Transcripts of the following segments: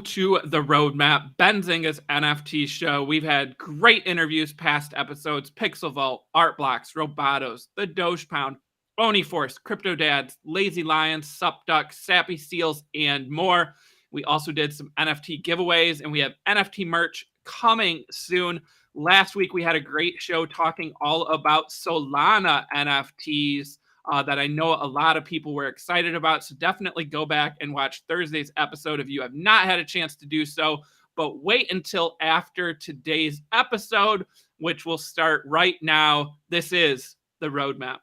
to the roadmap, Benzinga's NFT show. We've had great interviews, past episodes, Pixel Vault, Art Blocks, Robotos, The Doge Pound, Oni Force, Crypto Dads, Lazy Lions, Sup Ducks, Sappy Seals, and more. We also did some NFT giveaways, and we have NFT merch coming soon. Last week, we had a great show talking all about Solana NFTs. That I know a lot of people were excited about. So definitely go back and watch Thursday's episode if you have not had a chance to do so. But wait until after today's episode, which will start right now. This is the roadmap.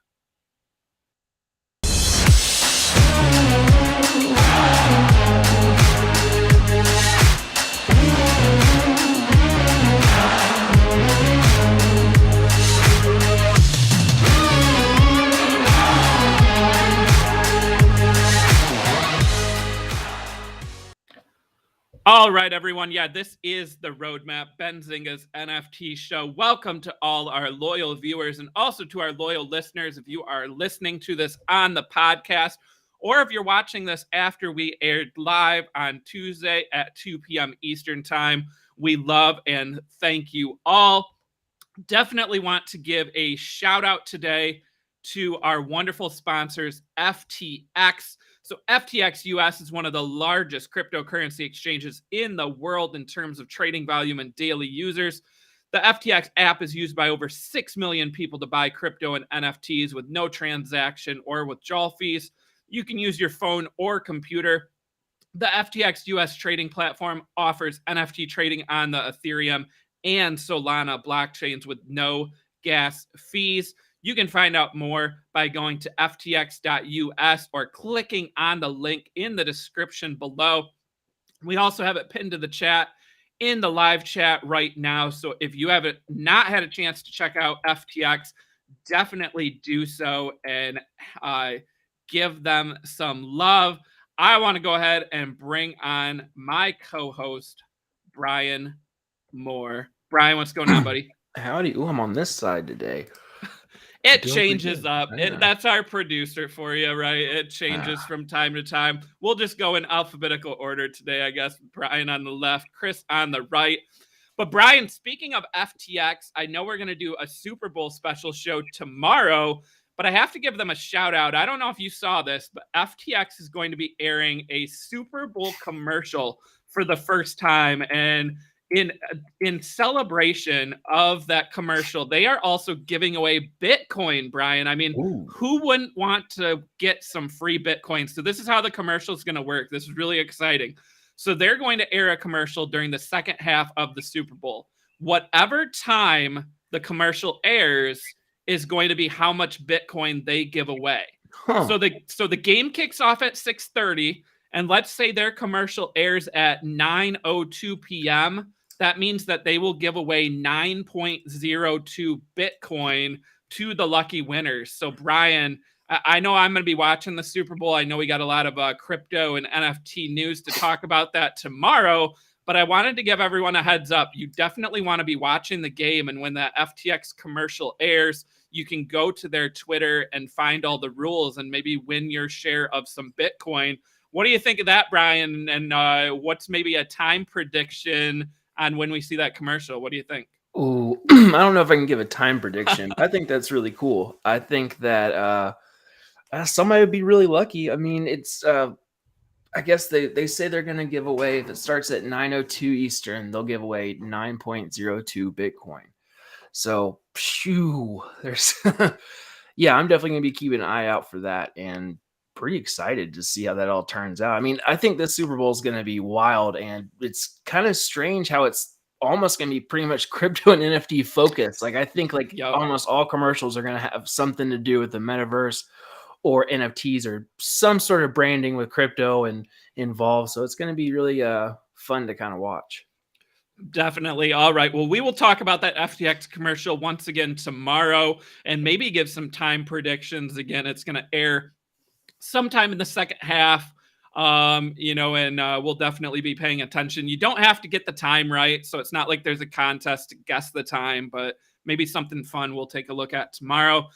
All right, everyone. Yeah, this is the roadmap, Benzinga's NFT show. Welcome to all our loyal viewers and also to our loyal listeners. If you are listening to this on the podcast, or if you're watching this after we aired live on Tuesday at 2 p.m. Eastern time, we love and thank you all. Definitely want to give a shout out today to our wonderful sponsors, FTX. So FTX US is one of the largest cryptocurrency exchanges in the world in terms of trading volume and daily users. The FTX app is used by over 6 million people to buy crypto and NFTs with no transaction or withdrawal fees. You can use your phone or computer. The FTX US trading platform offers NFT trading on the Ethereum and Solana blockchains with no gas fees. You can find out more by going to ftx.us or clicking on the link in the description below. We also have it pinned to the chat in the live chat right now. So if you haven't not had a chance to check out FTX, definitely do so and give them some love. I want to go ahead and bring on my co-host, Brian Moir. Brian, what's going on, buddy? Howdy. Ooh, I'm on this side today. It changes up. That's our producer for you, right? It changes from time to time. We'll just go in alphabetical order today, I guess. Brian on the left, Chris on the right. But Brian, speaking of FTX, I know we're going to do a Super Bowl special show tomorrow, but I have to give them a shout out. I don't know if you saw this, but FTX is going to be airing a Super Bowl commercial for the first time. And in celebration of that commercial, they are also giving away Bitcoin, Brian. I mean, who wouldn't want to get some free Bitcoin? So this is how the commercial is going to work. This is really exciting. So they're going to air a commercial during the second half of the Super Bowl. Whatever time the commercial airs is going to be how much Bitcoin they give away. So the game kicks off at 6:30, and let's say their commercial airs at 9:02 p.m. That means that they will give away 9.02 Bitcoin to the lucky winners. So, Brian, I know I'm going to be watching the Super Bowl. I know we got a lot of crypto and NFT news to talk about that tomorrow, but I wanted to give everyone a heads up. You definitely want to be watching the game, and when that FTX commercial airs, you can go to their Twitter and find all the rules and maybe win your share of some Bitcoin. What do you think of that, Brian? And what's maybe a time prediction on when we see that commercial? What do you think? Oh, I don't know if I can give a time prediction. I think that's really cool. I think that somebody would be really lucky. I mean, it's I guess they say they're going to give away, if it starts at 9:02 Eastern, they'll give away 9.02 Bitcoin. So, there's yeah, I'm definitely going to be keeping an eye out for that, and pretty excited to see how that all turns out. I mean, I think the Super Bowl is going to be wild, and it's kind of strange how it's almost going to be pretty much crypto and NFT focused. Like, I think almost all commercials are going to have something to do with the metaverse or NFTs or some sort of branding with crypto and involved. So it's going to be really fun to kind of watch. Definitely. All right. Well, we will talk about that FTX commercial once again tomorrow and maybe give some time predictions. Again, it's going to air sometime in the second half, and we'll definitely be paying attention. You don't have to get the time right, so it's not like there's a contest to guess the time, but maybe something fun we'll take a look at tomorrow.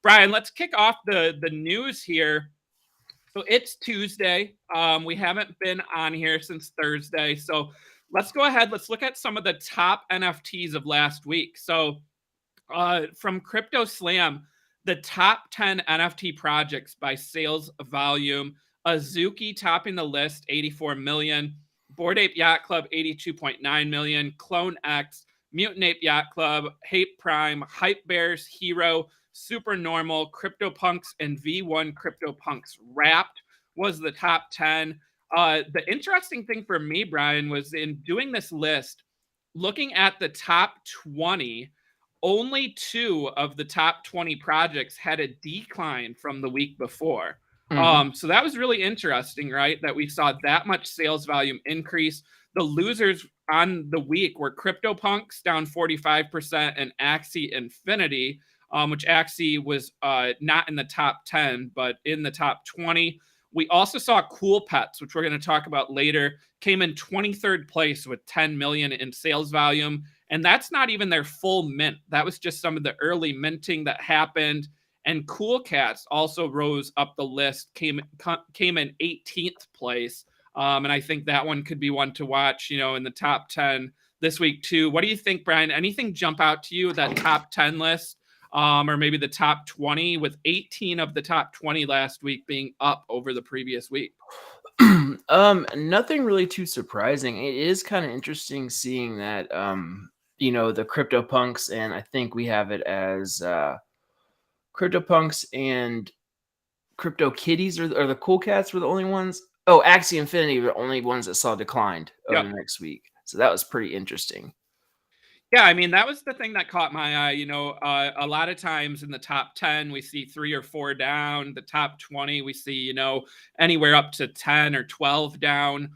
Brian, let's kick off the news here. So it's Tuesday. We haven't been on here since Thursday. So let's go ahead. Let's look at some of the top NFTs of last week. So from Crypto Slam, the top 10 NFT projects by sales volume. Azuki topping the list, 84 million. Bored Ape Yacht Club, 82.9 million. Clone X, Mutant Ape Yacht Club, Hate Prime, Hype Bears, Hero, Super Normal, CryptoPunks, and V1 CryptoPunks Wrapped was the top 10. The interesting thing for me, Brian, was in doing this list, looking at the top 20, only 2 of the top 20 projects had a decline from the week before. So that was really interesting, right? That we saw that much sales volume increase. The losers on the week were CryptoPunks down 45% and Axie Infinity, which Axie was not in the top 10, but in the top 20. We also saw Cool Pets, which we're going to talk about later, came in 23rd place with 10 million in sales volume. And that's not even their full mint. That was just some of the early minting that happened. And Cool Cats also rose up the list, came in 18th place. And I think that one could be one to watch, in the top 10 this week too. What do you think, Brian? Anything jump out to you, that top 10 list? Or maybe the top 20, with 18 of the top 20 last week being up over the previous week? Nothing really too surprising. It is kind of interesting seeing that, the CryptoPunks, and I think we have it as CryptoPunks and Crypto Kitties, or the Cool Cats were the only ones. Oh, Axie Infinity were the only ones that saw declined over the next week. So that was pretty interesting. Yeah, I mean, that was the thing that caught my eye. A lot of times in the top 10, we see 3 or 4 down. The top 20, we see, anywhere up to 10 or 12 down,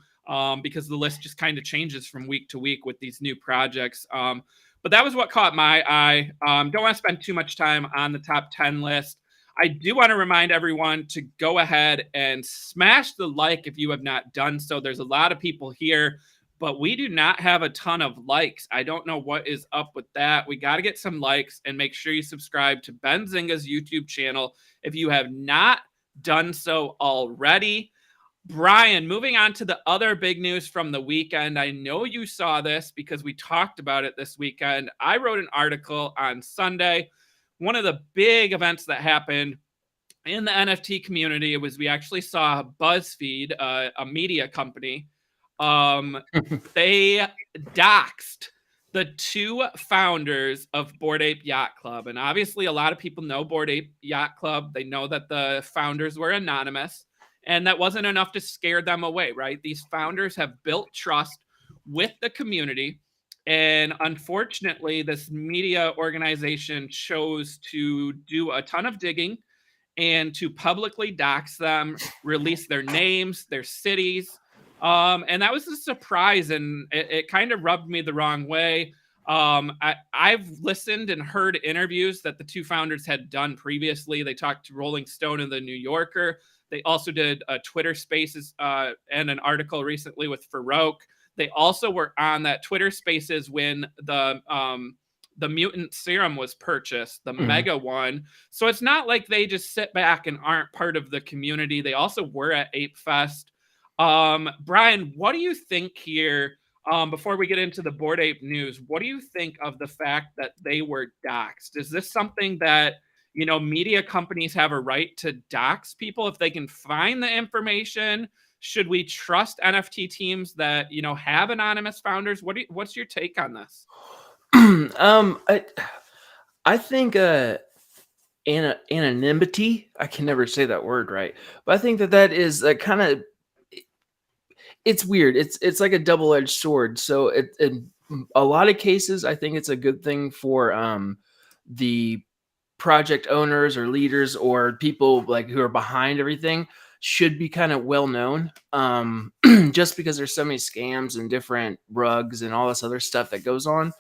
because the list just kind of changes from week to week with these new projects. But that was what caught my eye. Don't want to spend too much time on the top 10 list. I do want to remind everyone to go ahead and smash the like if you have not done so. There's a lot of people here, but we do not have a ton of likes. I don't know what is up with that. We got to get some likes, and make sure you subscribe to Benzinga's YouTube channel if you have not done so already. Brian, moving on to the other big news from the weekend. I know you saw this because we talked about it this weekend. I wrote an article on Sunday. One of the big events that happened in the NFT community was we actually saw BuzzFeed, a media company, they doxed the 2 founders of Bored Ape Yacht Club. And obviously, a lot of people know Bored Ape Yacht Club. They know that the founders were anonymous, and that wasn't enough to scare them away, right? These founders have built trust with the community. And unfortunately, this media organization chose to do a ton of digging and to publicly dox them, release their names, their cities. And that was a surprise, and it kind of rubbed me the wrong way. I've listened and heard interviews that the 2 founders had done previously. They talked to Rolling Stone and The New Yorker. They also did a Twitter Spaces and an article recently with Farouk. They also were on that Twitter Spaces when the mutant serum was purchased, the mega one. So it's not like they just sit back and aren't part of the community. They also were at Ape Fest. Brian, what do you think here? Before we get into the Bored Ape news, what do you think of the fact that they were doxxed? Is this something that, media companies have a right to dox people if they can find the information? Should we trust NFT teams that, have anonymous founders? What's your take on this? I think anonymity, I can never say that word right, but I think that is kind of, it's weird. It's like a double-edged sword. So in a lot of cases, I think it's a good thing for the project owners or leaders or people like who are behind everything should be kind of well known. Just because there's so many scams and different rugs and all this other stuff that goes on.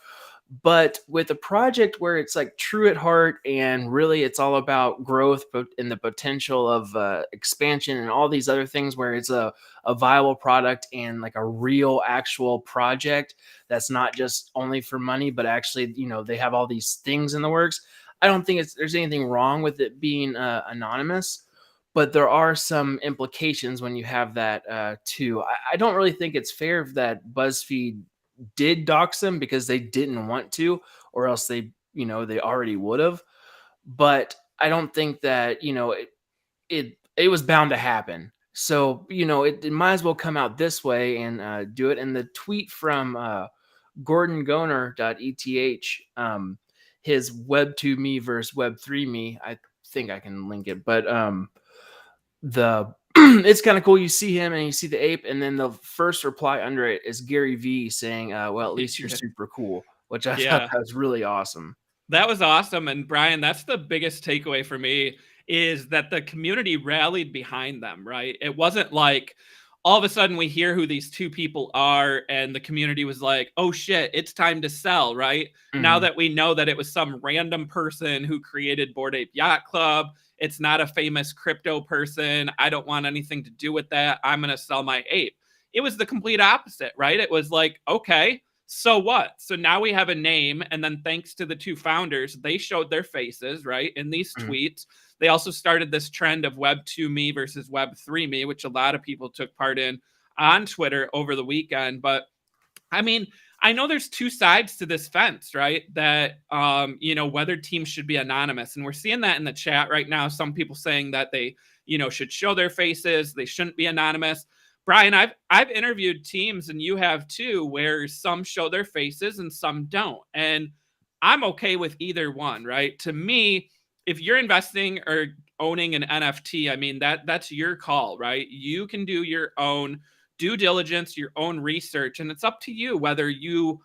But with a project where it's like true at heart and really it's all about growth and the potential of expansion and all these other things, where it's a viable product and like a real actual project that's not just only for money, but actually, they have all these things in the works. I don't think there's anything wrong with it being anonymous. but there are some implications when you have that too. I don't really think it's fair that BuzzFeed did dox them because they didn't want to, or else they already would have. But I don't think that it was bound to happen. So it might as well come out this way and do it. And the tweet from GordonGoner.eth, his Web2 me versus Web3 me. I think I can link it, but the it's kind of cool. You see him and you see the ape, and then the first reply under it is Gary V saying, "Well, at least you're super cool," which I thought that was really awesome. That was awesome. And Brian, that's the biggest takeaway for me, is that the community rallied behind them, right? It wasn't like all of a sudden we hear who these two people are and the community was like, oh shit, it's time to sell, right? Mm-hmm. Now that we know that it was some random person who created Bored Ape Yacht Club, it's not a famous crypto person. I don't want anything to do with that. I'm going to sell my ape. It was the complete opposite, right? It was like, okay, so what? So now we have a name. And then thanks to the two founders, they showed their faces, right? In these tweets. They also started this trend of Web2 me versus Web3 me, which a lot of people took part in on Twitter over the weekend. But I mean, I know there's two sides to this fence, right? That, whether teams should be anonymous. And we're seeing that in the chat right now. Some people saying that they, should show their faces. They shouldn't be anonymous. Brian, I've interviewed teams, and you have too, where some show their faces and some don't. And I'm okay with either one, right? To me, if you're investing or owning an NFT, I mean, that's your call, right? You can do your own due diligence, your own research, and it's up to you whether you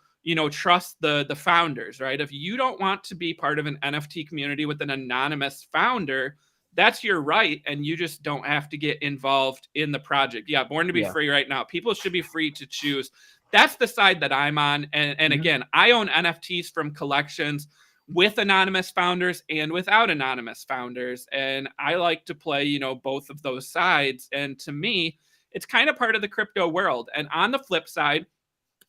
trust the founders, right? If you don't want to be part of an NFT community with an anonymous founder, that's your right, and you just don't have to get involved in the project. Yeah, Born to be free right now. People should be free to choose. That's the side that I'm on. And again, I own NFTs from collections with anonymous founders and without anonymous founders. And I like to play, both of those sides. And to me, it's kind of part of the crypto world. And on the flip side,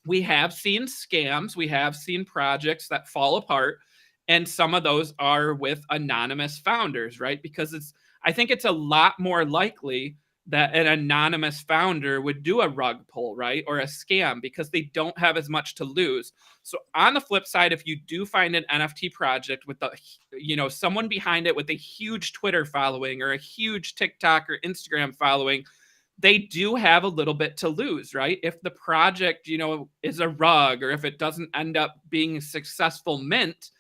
we have seen scams. We have seen projects that fall apart. And some of those are with anonymous founders, right? Because I think it's a lot more likely that an anonymous founder would do a rug pull, right? Or a scam, because they don't have as much to lose. So on the flip side, if you do find an NFT project with someone behind it with a huge Twitter following or a huge TikTok or Instagram following, they do have a little bit to lose, right? If the project, is a rug, or if it doesn't end up being a successful mint,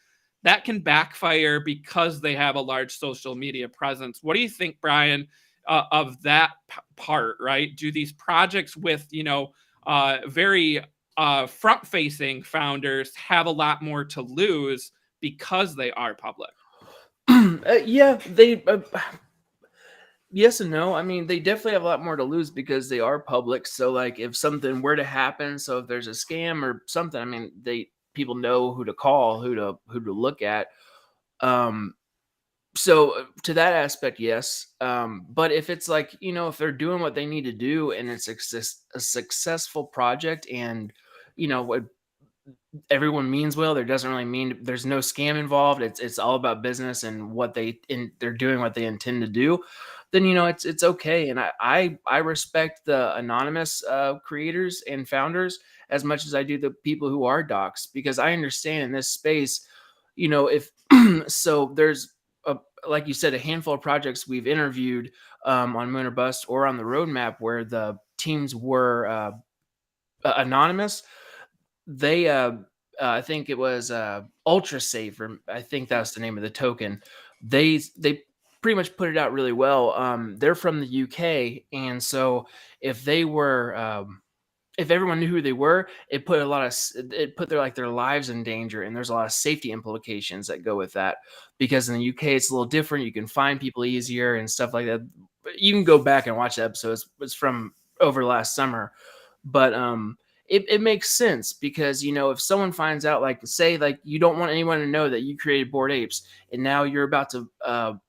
that can backfire because they have a large social media presence. What do you think, Brian, of that part, right? Do these projects with, very front-facing founders have a lot more to lose because they are public? Yes and no. I mean, they definitely have a lot more to lose because they are public. So, like, if something were to happen, so if there's a scam or something, I mean, people know who to call, who to look at. So to that aspect, yes. But if it's like, if they're doing what they need to do and it's a successful project, and what everyone means well, there doesn't really mean there's no scam involved. It's all about business and they're doing what they intend to do. Then it's okay. And I respect the anonymous creators and founders as much as I do the people who are doxxed, because I understand in this space, if so there's like you said, a handful of projects we've interviewed on Moon or Bust or on the roadmap where the teams were anonymous. They I think it was Ultra Safe, or I think that's the name of the token. They pretty much put it out really well. They're from the UK, and so if they were if everyone knew who they were, it put their lives in danger, and there's a lot of safety implications that go with that. Because in the UK, it's a little different. You can find people easier and stuff like that. But you can go back and watch the episodes. It's from over last summer, but it makes sense because if someone finds out, like say, like you don't want anyone to know that you created Bored Apes, and now you're about to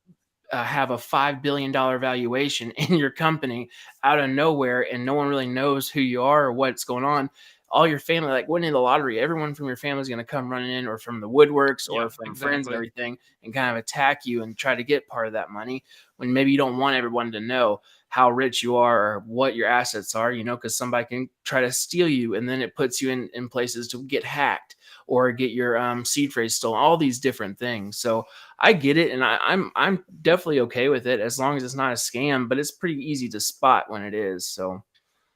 have a $5 billion valuation in your company out of nowhere, and no one really knows who you are or what's going on. all your family, like winning the lottery, everyone from your family is going to come running in, or from the woodworks, or Yeah, from friends and exactly. everything, and kind of attack you and try to get part of that money, when maybe you don't want everyone to know how rich you are or what your assets are, because somebody can try to steal you, and then it puts you in places to get hacked or get your seed phrase stolen, all these different things. So I get it, and I'm definitely okay with it as long as it's not a scam, but it's pretty easy to spot when it is. So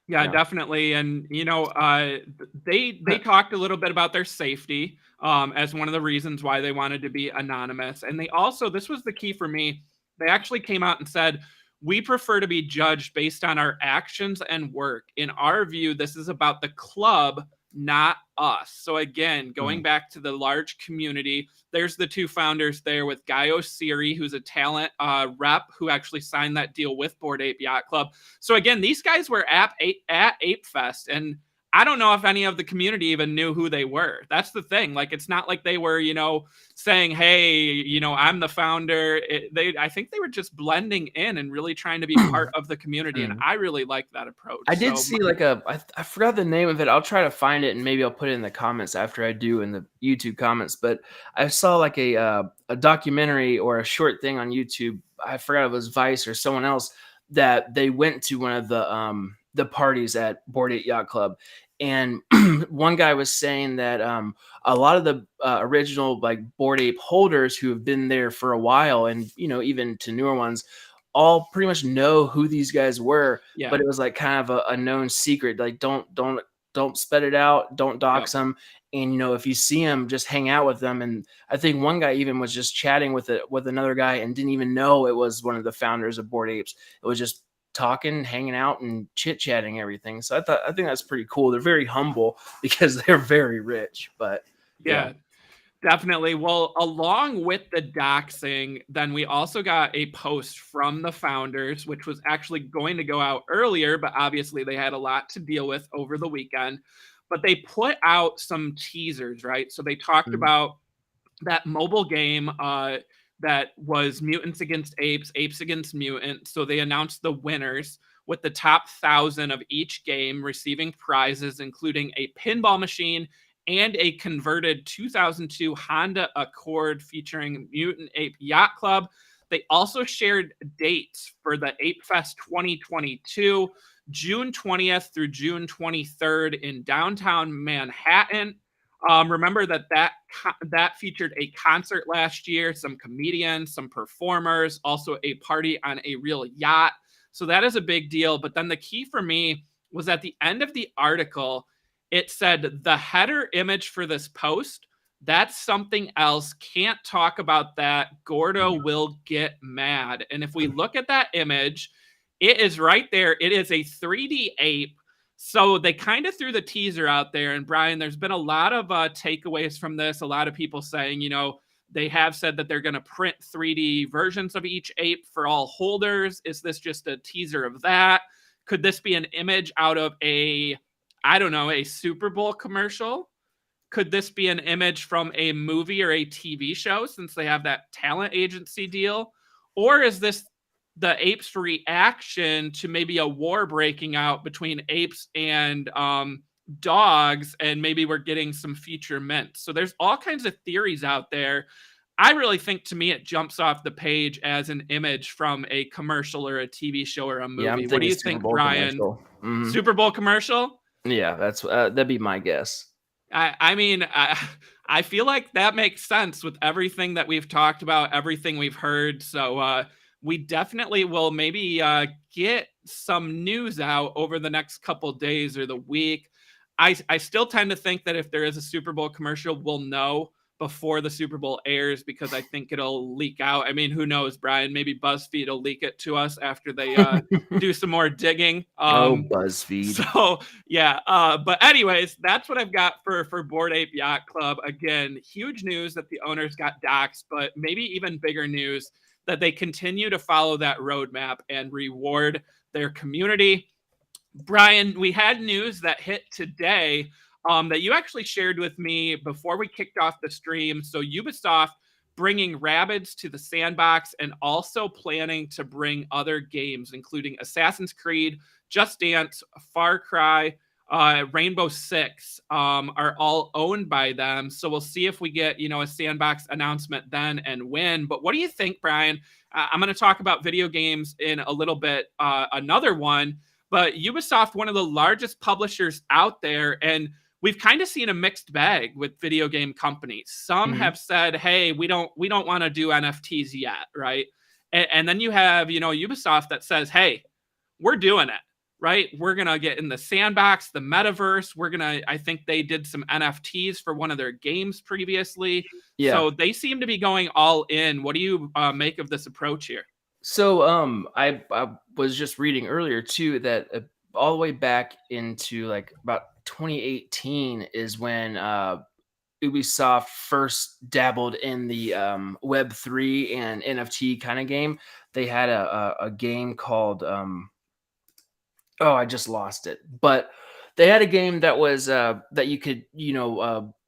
Yeah, yeah. definitely. And they talked a little bit about their safety as one of the reasons why they wanted to be anonymous. And they also, this was the key for me, they actually came out and said, we prefer to be judged based on our actions and work. In our view, this is about the club, not us. So again, going back to the large community, there's the two founders there with Guy Osiri, who's a talent rep who actually signed that deal with Bored Ape Yacht Club. So again, these guys were at Ape Fest, and I don't know if any of the community even knew who they were. That's the thing. Like, it's not like they were, saying, "Hey, I'm the founder." I think they were just blending in and really trying to be part of the community, and I really like that approach. I did see like I forgot the name of it. I'll try to find it and maybe I'll put it in the comments after I do in the YouTube comments. But I saw like a documentary or a short thing on YouTube. I forgot if it was Vice or someone else, that they went to one of the parties at Bored Ape Yacht Club, and one guy was saying that a lot of the original like Bored Ape holders who have been there for a while, and even to newer ones, all pretty much know who these guys were, Yeah. but it was like kind of a known secret. Like don't spit it out, don't dox them. And if you see them, just hang out with them. And I think one guy even was just chatting with another guy and didn't even know it was one of the founders of Bored Apes. It was just talking, hanging out, and chit chatting everything. So I think that's pretty cool. They're very humble because they're very rich. But Yeah. Definitely. Well, along with the doxing, then we also got a post from the founders, which was actually going to go out earlier, but obviously they had a lot to deal with over the weekend. But they put out some teasers, right? So they talked about that mobile game that was Mutants Against Apes, Apes Against Mutants. So they announced the winners with the top 1,000 of each game receiving prizes, including a pinball machine and a converted 2002 Honda Accord featuring Mutant Ape Yacht Club. They also shared dates for the Ape Fest 2022, June 20th through June 23rd in downtown Manhattan. Remember that featured a concert last year, some comedians, some performers, also a party on a real yacht. So that is a big deal. But then the key for me was at the end of the article, it said the header image for this post, that's something else. Can't talk about that. Gordo will get mad. And if we look at that image, it is right there. It is a 3D ape. So they kind of threw the teaser out there. And Brian, there's been a lot of takeaways from this. A lot of people saying, they have said that they're going to print 3D versions of each ape for all holders. Is this just a teaser of that? Could this be an image out of a Super Bowl commercial? Could this be an image from a movie or a TV show, since they have that talent agency deal? Or is this the apes' reaction to maybe a war breaking out between apes and dogs, and maybe we're getting some future mints? So there's all kinds of theories out there. I really think, to me, it jumps off the page as an image from a commercial or a TV show or a movie. yeah, I'm What do thinking you Super think, Bowl Brian? commercial. Super Bowl commercial? Yeah, that'd be my guess. I mean, I feel like that makes sense with everything that we've talked about, everything we've heard. So we definitely will maybe get some news out over the next couple days or the week. I still tend to think that if there is a Super Bowl commercial, we'll know before the Super Bowl airs, because I think it'll leak out. I mean, who knows, Brian? Maybe BuzzFeed will leak it to us after they do some more digging. BuzzFeed. So yeah, but anyways, that's what I've got for Bored Ape Yacht Club. Again, huge news that the owners got doxxed, but maybe even bigger news that they continue to follow that roadmap and reward their community. Brian, we had news that hit today that you actually shared with me before we kicked off the stream. So Ubisoft bringing Rabbids to the Sandbox, and also planning to bring other games, including Assassin's Creed, Just Dance, Far Cry, Rainbow Six are all owned by them. So we'll see if we get, a Sandbox announcement then and when. But what do you think, Brian? I'm going to talk about video games in a little bit, another one. But Ubisoft, one of the largest publishers out there, and we've kind of seen a mixed bag with video game companies. Some have said, "Hey, we don't want to do NFTs yet," right? And then you have, Ubisoft that says, "Hey, we're doing it." Right? We're going to get in the sandbox, the metaverse. I think they did some NFTs for one of their games previously. Yeah. So they seem to be going all in. What do you make of this approach here? So I was just reading earlier too that all the way back into like about 2018 is when Ubisoft first dabbled in the Web3 and NFT kind of game. They had a game called I just lost it. But they had a game that was that you could,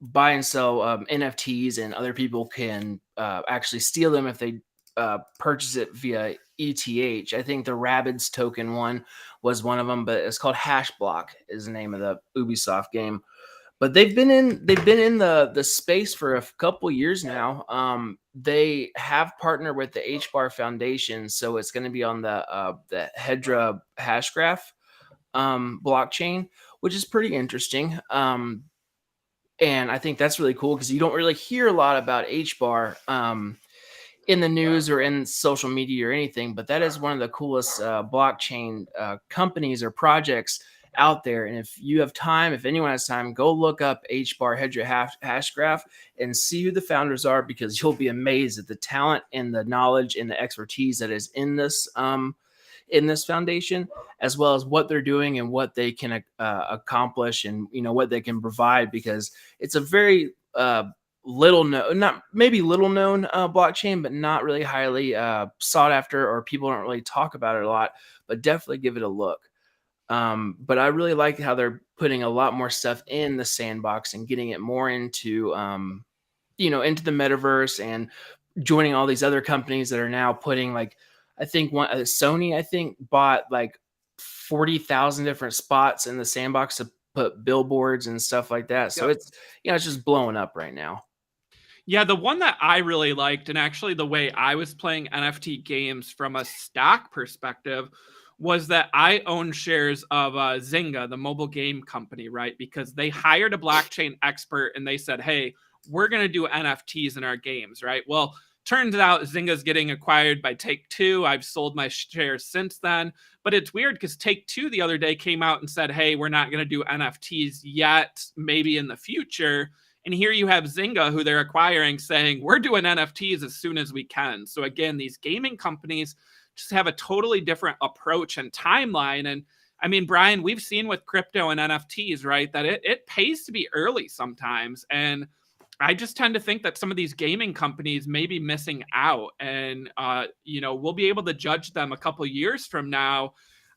buy and sell NFTs, and other people can actually steal them if they purchase it via ETH. I think the Rabbids token one was one of them, but it's called Hashblock is the name of the Ubisoft game. But they've been in the space for a couple years now. They have partnered with the HBAR Foundation, so it's going to be on the Hedra Hashgraph blockchain, which is pretty interesting. And I think that's really cool because you don't really hear a lot about HBAR in the news or in social media or anything, but that is one of the coolest blockchain companies or projects out there. And if you have time, if anyone has time, go look up HBAR Hedra Hashgraph and see who the founders are, because you'll be amazed at the talent and the knowledge and the expertise that is in this foundation, as well as what they're doing and what they can accomplish, and what they can provide, because it's a very little known blockchain, but not really highly sought after, or people don't really talk about it a lot, but definitely give it a look. But I really like how they're putting a lot more stuff in the sandbox and getting it more into into the metaverse, and joining all these other companies that are now putting, like, I think Sony bought like 40,000 different spots in the sandbox to put billboards and stuff like that. So it's just blowing up right now. Yeah, the one that I really liked, and actually the way I was playing NFT games from a stock perspective, was that I own shares of Zynga, the mobile game company, right? Because they hired a blockchain expert and they said, "Hey, we're going to do NFTs in our games," right? Well, turns out Zynga's getting acquired by Take-Two. I've sold my shares since then. But it's weird because Take-Two the other day came out and said, "Hey, we're not going to do NFTs yet, maybe in the future." And here you have Zynga, who they're acquiring, saying, "We're doing NFTs as soon as we can." So again, these gaming companies just have a totally different approach and timeline. And I mean, Brian, we've seen with crypto and NFTs, right, that it pays to be early sometimes. And I just tend to think that some of these gaming companies may be missing out. And, we'll be able to judge them a couple years from now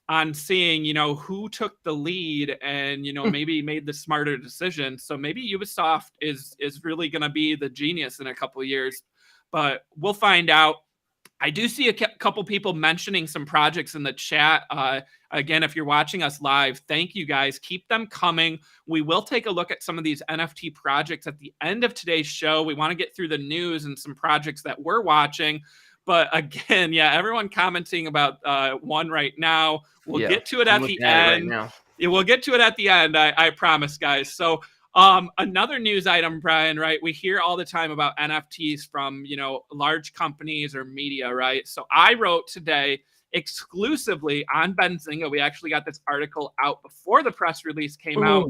on seeing, who took the lead and, maybe made the smarter decision. So maybe Ubisoft is really going to be the genius in a couple years, but we'll find out. I do see a couple people mentioning some projects in the chat. Again, if you're watching us live, thank you guys. Keep them coming. We will take a look at some of these NFT projects at the end of today's show. We want to get through the news and some projects that we're watching. But again, everyone commenting about one right now. We'll get to it at the end. We'll get to it at the end, I promise, guys. So another news item, Brian, right? We hear all the time about NFTs from, large companies or media, right? So I wrote today exclusively on Benzinga. We actually got this article out before the press release came out.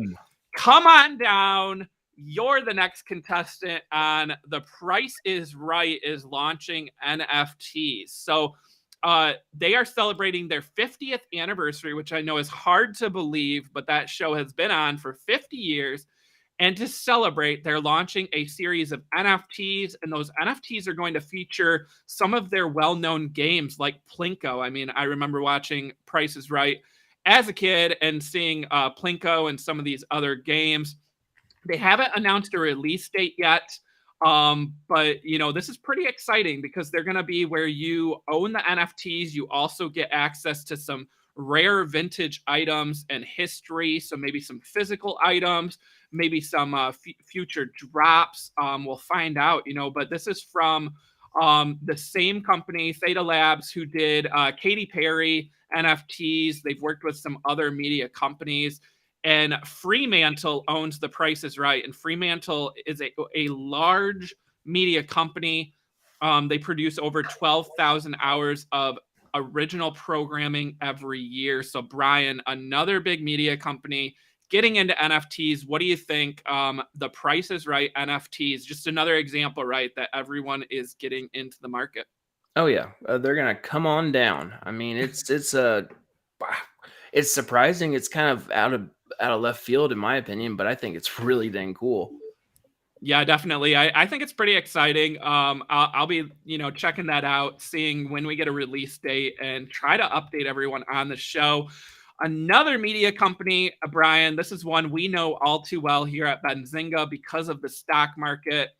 Come on down. You're the next contestant on The Price is Right is launching NFTs. So they are celebrating their 50th anniversary, which I know is hard to believe, but that show has been on for 50 years. And to celebrate, they're launching a series of NFTs, and those NFTs are going to feature some of their well-known games like Plinko. I mean, I remember watching Price is Right as a kid and seeing Plinko and some of these other games. They haven't announced a release date yet, but, this is pretty exciting because they're going to be where you own the NFTs. You also get access to some rare vintage items and history. So maybe some physical items, maybe some future drops. We'll find out, but this is from the same company, Theta Labs, who did Katy Perry NFTs. They've worked with some other media companies. And Fremantle owns The Price is Right. And Fremantle is a large media company. They produce over 12,000 hours of original programming every year. So, Brian, another big media company getting into NFTs. What do you think? The Price is Right NFTs, just another example, right, that everyone is getting into the market. Oh yeah, they're gonna come on down. I mean, it's surprising. It's kind of out of left field in my opinion, but I think it's really dang cool. Yeah, definitely. I think it's pretty exciting. I'll be, checking that out, seeing when we get a release date and try to update everyone on the show. Another media company, Brian, this is one we know all too well here at Benzinga because of the stock market.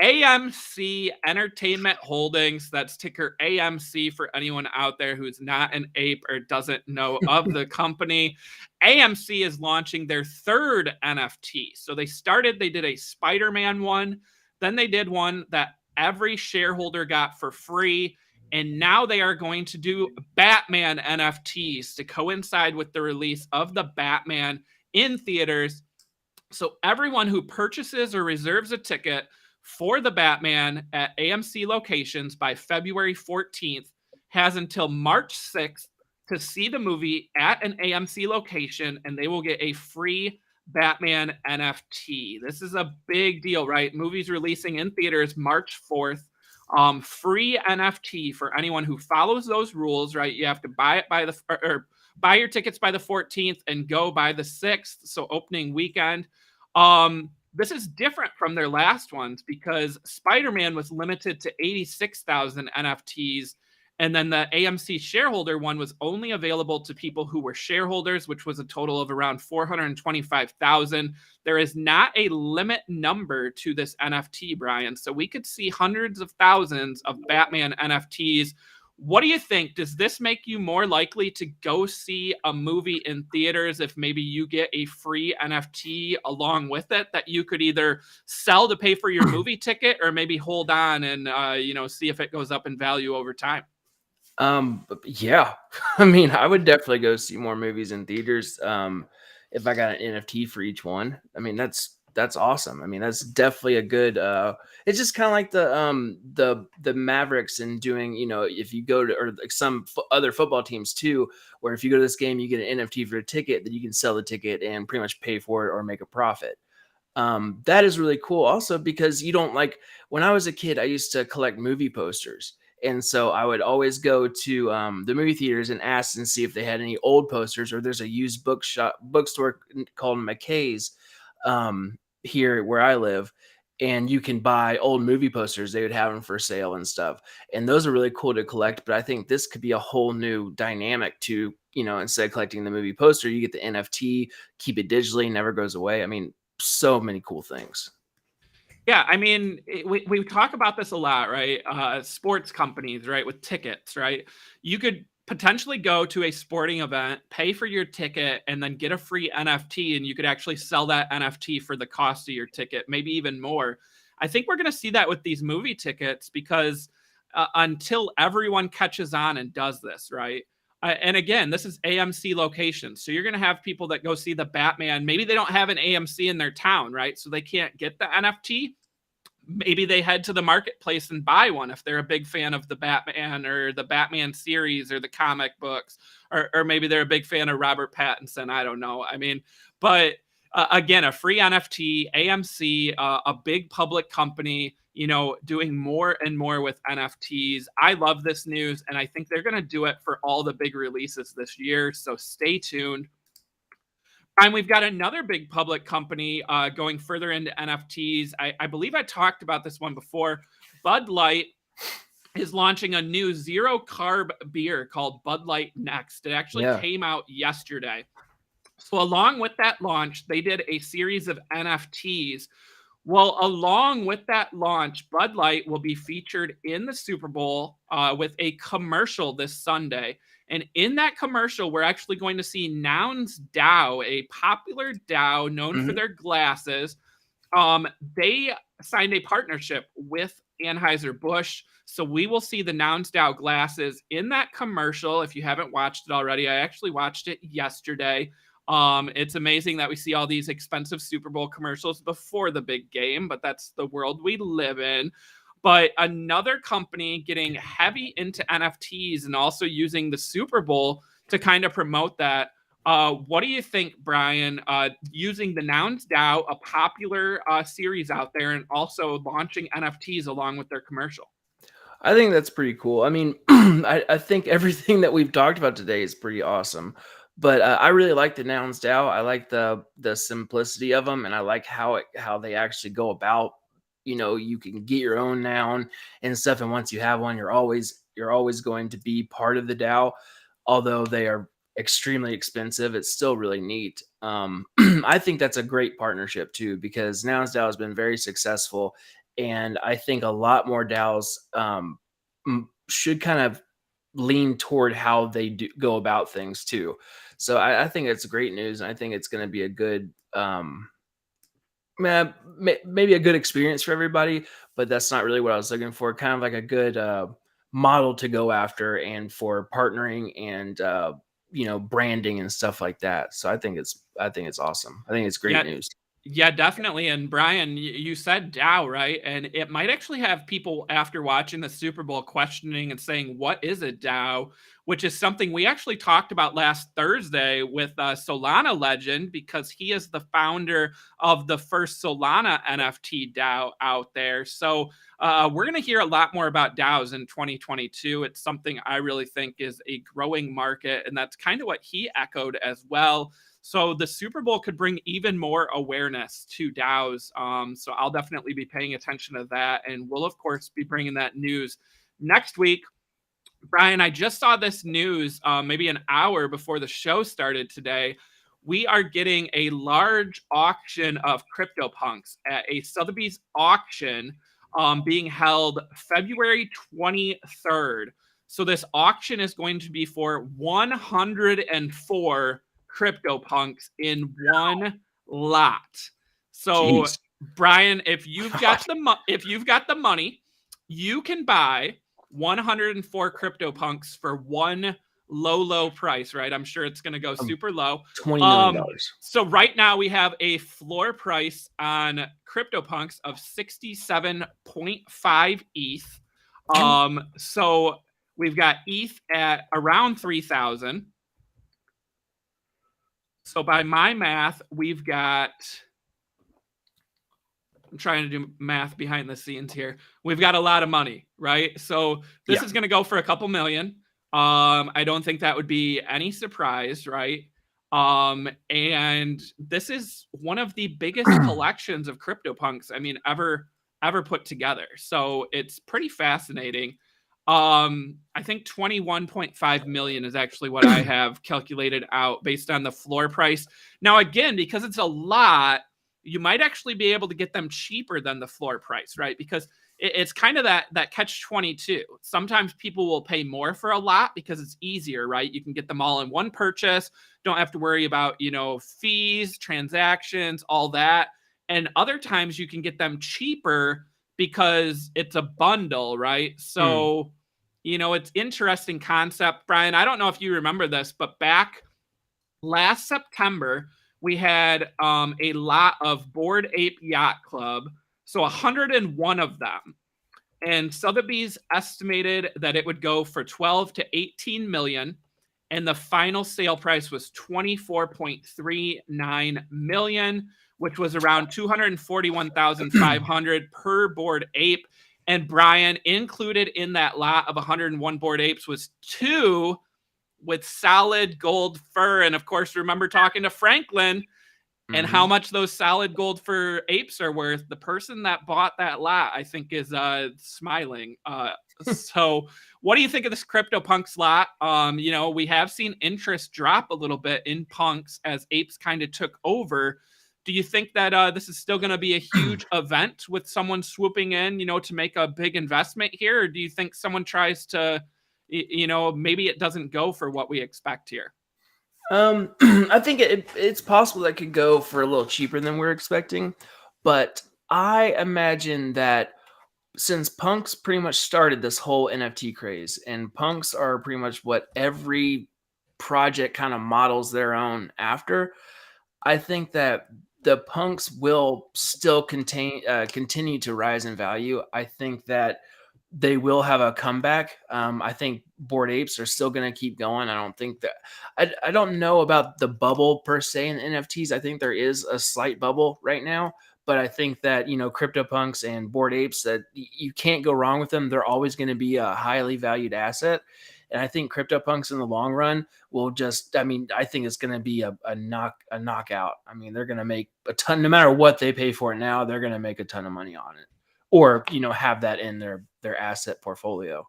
AMC Entertainment Holdings, that's ticker AMC for anyone out there who's not an ape or doesn't know of the company. AMC is launching their third NFT. So they did a Spider-Man one, then they did one that every shareholder got for free, and now they are going to do Batman NFTs to coincide with the release of the Batman in theaters. So everyone who purchases or reserves a ticket for the Batman at AMC locations by February 14th has until March 6th to see the movie at an AMC location, and they will get a free Batman NFT. This is a big deal, right? Movies releasing in theaters March 4th. Free NFT for anyone who follows those rules, right? You have to buy it or buy your tickets by the 14th and go by the 6th, so opening weekend. This is different from their last ones because Spider-Man was limited to 86,000 NFTs. And then the AMC shareholder one was only available to people who were shareholders, which was a total of around 425,000. There is not a limit number to this NFT, Brian. So we could see hundreds of thousands of Batman NFTs. What do you think? Does this make you more likely to go see a movie in theaters if maybe you get a free NFT along with it that you could either sell to pay for your movie ticket or maybe hold on and, see if it goes up in value over time? Yeah, I mean, I would definitely go see more movies in theaters. If I got an NFT for each one, I mean, that's awesome. I mean, that's definitely a good, it's just kind of like the Mavericks and doing, if you go to, or like some other football teams too, where if you go to this game, you get an NFT for a ticket that you can sell the ticket and pretty much pay for it or make a profit. That is really cool also because you don't like, when I was a kid, I used to collect movie posters. And so I would always go to the movie theaters and ask and see if they had any old posters, or there's a used bookstore called McKay's here where I live. And you can buy old movie posters. They would have them for sale and stuff. And those are really cool to collect. But I think this could be a whole new dynamic to, instead of collecting the movie poster, you get the NFT, keep it digitally, never goes away. I mean, so many cool things. Yeah, I mean, we talk about this a lot, right? Sports companies, right, with tickets, right? You could potentially go to a sporting event, pay for your ticket, and then get a free NFT, and you could actually sell that NFT for the cost of your ticket, maybe even more. I think we're going to see that with these movie tickets because until everyone catches on and does this, right? And again, this is AMC locations. So you're going to have people that go see the Batman. Maybe they don't have an AMC in their town, right? So they can't get the NFT. Maybe they head to the marketplace and buy one if they're a big fan of the Batman or the Batman series or the comic books, or maybe they're a big fan of Robert Pattinson. I don't know. I mean, but again, a free NFT, AMC, a big public company, doing more and more with NFTs. I love this news, and I think they're going to do it for all the big releases this year. So stay tuned. And we've got another big public company going further into NFTs. I believe I talked about this one before. Bud Light is launching a new zero carb beer called Bud Light Next. It actually came out yesterday. So along with that launch, they did a series of NFTs. Well, along with that launch, Bud Light will be featured in the Super Bowl with a commercial this Sunday. And in that commercial, we're actually going to see Nouns DAO, a popular DAO known for their glasses. They signed a partnership with Anheuser-Busch. So we will see the Nouns DAO glasses in that commercial. If you haven't watched it already, I actually watched it yesterday. It's amazing that we see all these expensive Super Bowl commercials before the big game, but that's the world we live in. But another company getting heavy into NFTs and also using the Super Bowl to kind of promote that. What do you think, Brian, using the Nouns DAO, a popular series out there, and also launching NFTs along with their commercial? I think that's pretty cool. I mean, I think everything that we've talked about today is pretty awesome. But I really like the Nouns DAO. I like the simplicity of them, and I like how they actually go about. You can get your own noun and stuff, and once you have one, you're always going to be part of the DAO. Although they are extremely expensive, it's still really neat. I think that's a great partnership too, because Nouns DAO has been very successful, and I think a lot more DAOs should kind of lean toward how they go about things too. So I think it's great news, and I think it's going to be a good maybe a good experience for everybody, but that's not really what I was looking for. Kind of like a good model to go after, and for partnering and branding and stuff like that. So I think it's awesome. I think it's great news. Yeah, definitely. And Brian, you said DAO, right? And it might actually have people after watching the Super Bowl questioning and saying, what is a DAO? Which is something we actually talked about last Thursday with Solana Legend, because he is the founder of the first Solana NFT DAO out there. So we're going to hear a lot more about DAOs in 2022. It's something I really think is a growing market, and that's kind of what he echoed as well. So the Super Bowl could bring even more awareness to DAOs. So I'll definitely be paying attention to that. And we'll, of course, be bringing that news next week. Brian, I just saw this news maybe an hour before the show started today. We are getting a large auction of CryptoPunks at a Sotheby's auction being held February 23rd. So this auction is going to be for 104 CryptoPunks in one lot. So, jeez. Brian, if you've got the money, you can buy 104 CryptoPunks for one low price, right? I'm sure it's going to go super low. $20 million. So right now we have a floor price on CryptoPunks of 67.5 ETH. So we've got ETH at around 3,000. So by my math, we've got, I'm trying to do math behind the scenes here. We've got a lot of money, right? So this is going to go for a couple million. I don't think that would be any surprise, right? And this is one of the biggest collections of CryptoPunks, I mean, ever put together. So it's pretty fascinating. I think 21.5 million is actually what I have calculated out based on the floor price. Now, again, because it's a lot, you might actually be able to get them cheaper than the floor price, right? Because it's kind of that catch-22. Sometimes people will pay more for a lot because it's easier, right? You can get them all in one purchase. Don't have to worry about, fees, transactions, all that. And other times you can get them cheaper because it's a bundle, right? So, it's interesting concept. Brian, I don't know if you remember this, but back last September, we had a lot of Bored Ape Yacht Club, so 101 of them. And Sotheby's estimated that it would go for 12 to 18 million, and the final sale price was 24.39 million, which was around 241,500 per Bored Ape. And Brian, included in that lot of 101 Bored Apes was 2 with solid gold fur. And of course, remember talking to Franklin and how much those solid gold fur apes are worth. The person that bought that lot, I think, is smiling. So what do you think of this CryptoPunks lot? We have seen interest drop a little bit in punks as apes kind of took over. Do you think that this is still going to be a huge event with someone swooping in, to make a big investment here? Or do you think someone tries to, maybe it doesn't go for what we expect here. I think it's possible that could go for a little cheaper than we're expecting, but I imagine that since punks pretty much started this whole NFT craze, and punks are pretty much what every project kind of models their own after, I think that the punks will still continue to rise in value. I think that they will have a comeback. I think Bored Apes are still going to keep going. I don't think that I don't know about the bubble per se in NFTs. I think there is a slight bubble right now, but I think that CryptoPunks and Bored Apes, that you can't go wrong with them. They're always going to be a highly valued asset. And I think CryptoPunks in the long run will just, I mean, I think it's going to be a knockout. I mean, they're going to make a ton, no matter what they pay for it now, they're going to make a ton of money on it, or, have that in their asset portfolio.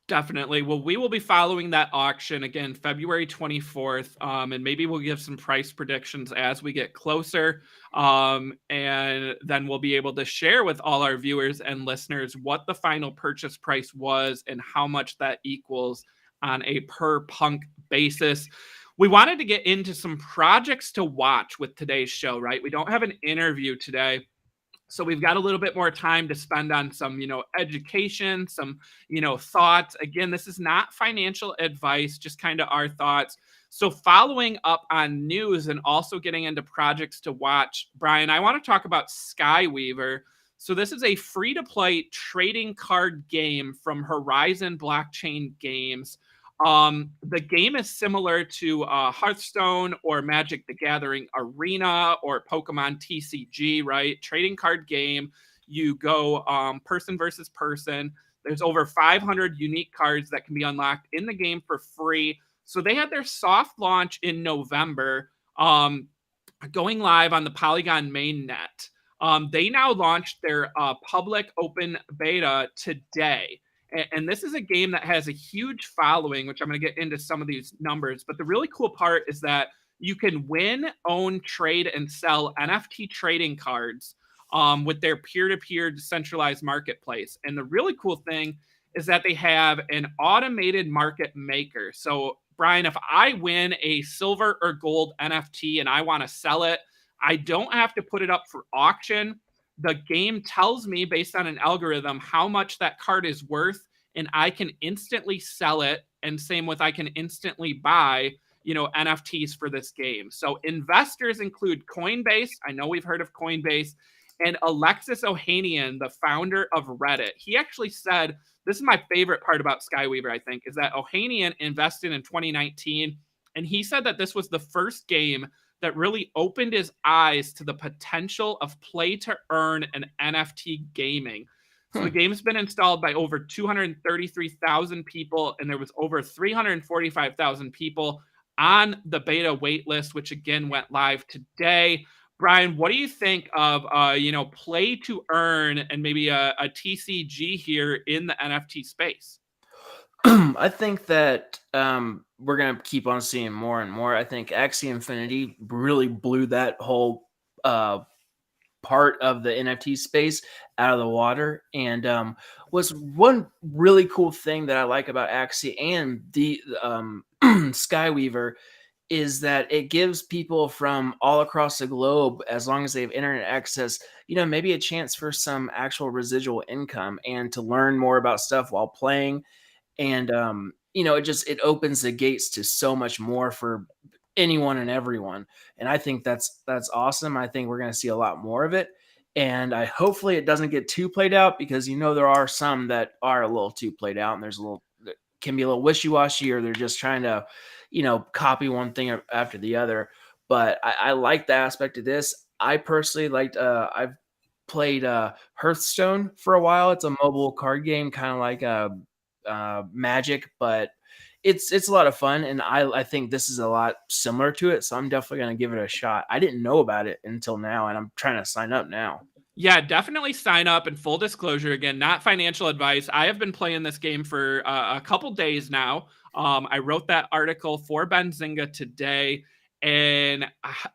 Definitely. Well, we will be following that auction again, February 24th. And maybe we'll give some price predictions as we get closer. And then we'll be able to share with all our viewers and listeners what the final purchase price was and how much that equals on a per punk basis. We wanted to get into some projects to watch with today's show, right? We don't have an interview today. So we've got a little bit more time to spend on some, education, some, thoughts. Again, this is not financial advice, just kind of our thoughts. So following up on news and also getting into projects to watch, Brian, I want to talk about Skyweaver. So this is a free-to-play trading card game from Horizon Blockchain Games. The game is similar to Hearthstone or Magic the Gathering Arena or Pokemon TCG, right? Trading card game. You go person versus person. There's over 500 unique cards that can be unlocked in the game for free. So they had their soft launch in November, going live on the Polygon mainnet. They now launched their public open beta today. And this is a game that has a huge following, which I'm going to get into some of these numbers. But the really cool part is that you can win, own, trade, and sell NFT trading cards with their peer-to-peer decentralized marketplace. And the really cool thing is that they have an automated market maker. So, Brian, if I win a silver or gold NFT and I want to sell it, I don't have to put it up for auction. The game tells me based on an algorithm how much that card is worth, and I can instantly sell it. And same with I can instantly buy, NFTs for this game. So investors include Coinbase. I know we've heard of Coinbase, and Alexis Ohanian, the founder of Reddit. He actually said, this is my favorite part about Skyweaver, I think, is that Ohanian invested in 2019, and he said that this was the first game that really opened his eyes to the potential of play to earn and NFT gaming. So the game's been installed by over 233,000 people, and there was over 345,000 people on the beta waitlist, which again went live today. Brian, what do you think of play to earn and maybe a TCG here in the NFT space? I think that we're going to keep on seeing more and more. I think Axie Infinity really blew that whole part of the NFT space out of the water. And was one really cool thing that I like about Axie and the Skyweaver is that it gives people from all across the globe, as long as they have internet access, maybe a chance for some actual residual income and to learn more about stuff while playing. And it opens the gates to so much more for anyone and everyone. And I think that's awesome. I think we're going to see a lot more of it. And hopefully it doesn't get too played out, because there are some that are a little too played out, and there's that can be a little wishy-washy, or they're just trying to copy one thing after the other. But I like the aspect of this. I personally liked I've played Hearthstone for a while. It's a mobile card game, kind of like Magic, but it's a lot of fun, and I think this is a lot similar to it, so I'm definitely going to give it a shot. I didn't know about it until now, and I'm trying to sign up now. Yeah, definitely sign up. And full disclosure, again, not financial advice. I have been playing this game for a couple days now. I wrote that article for Benzinga today, and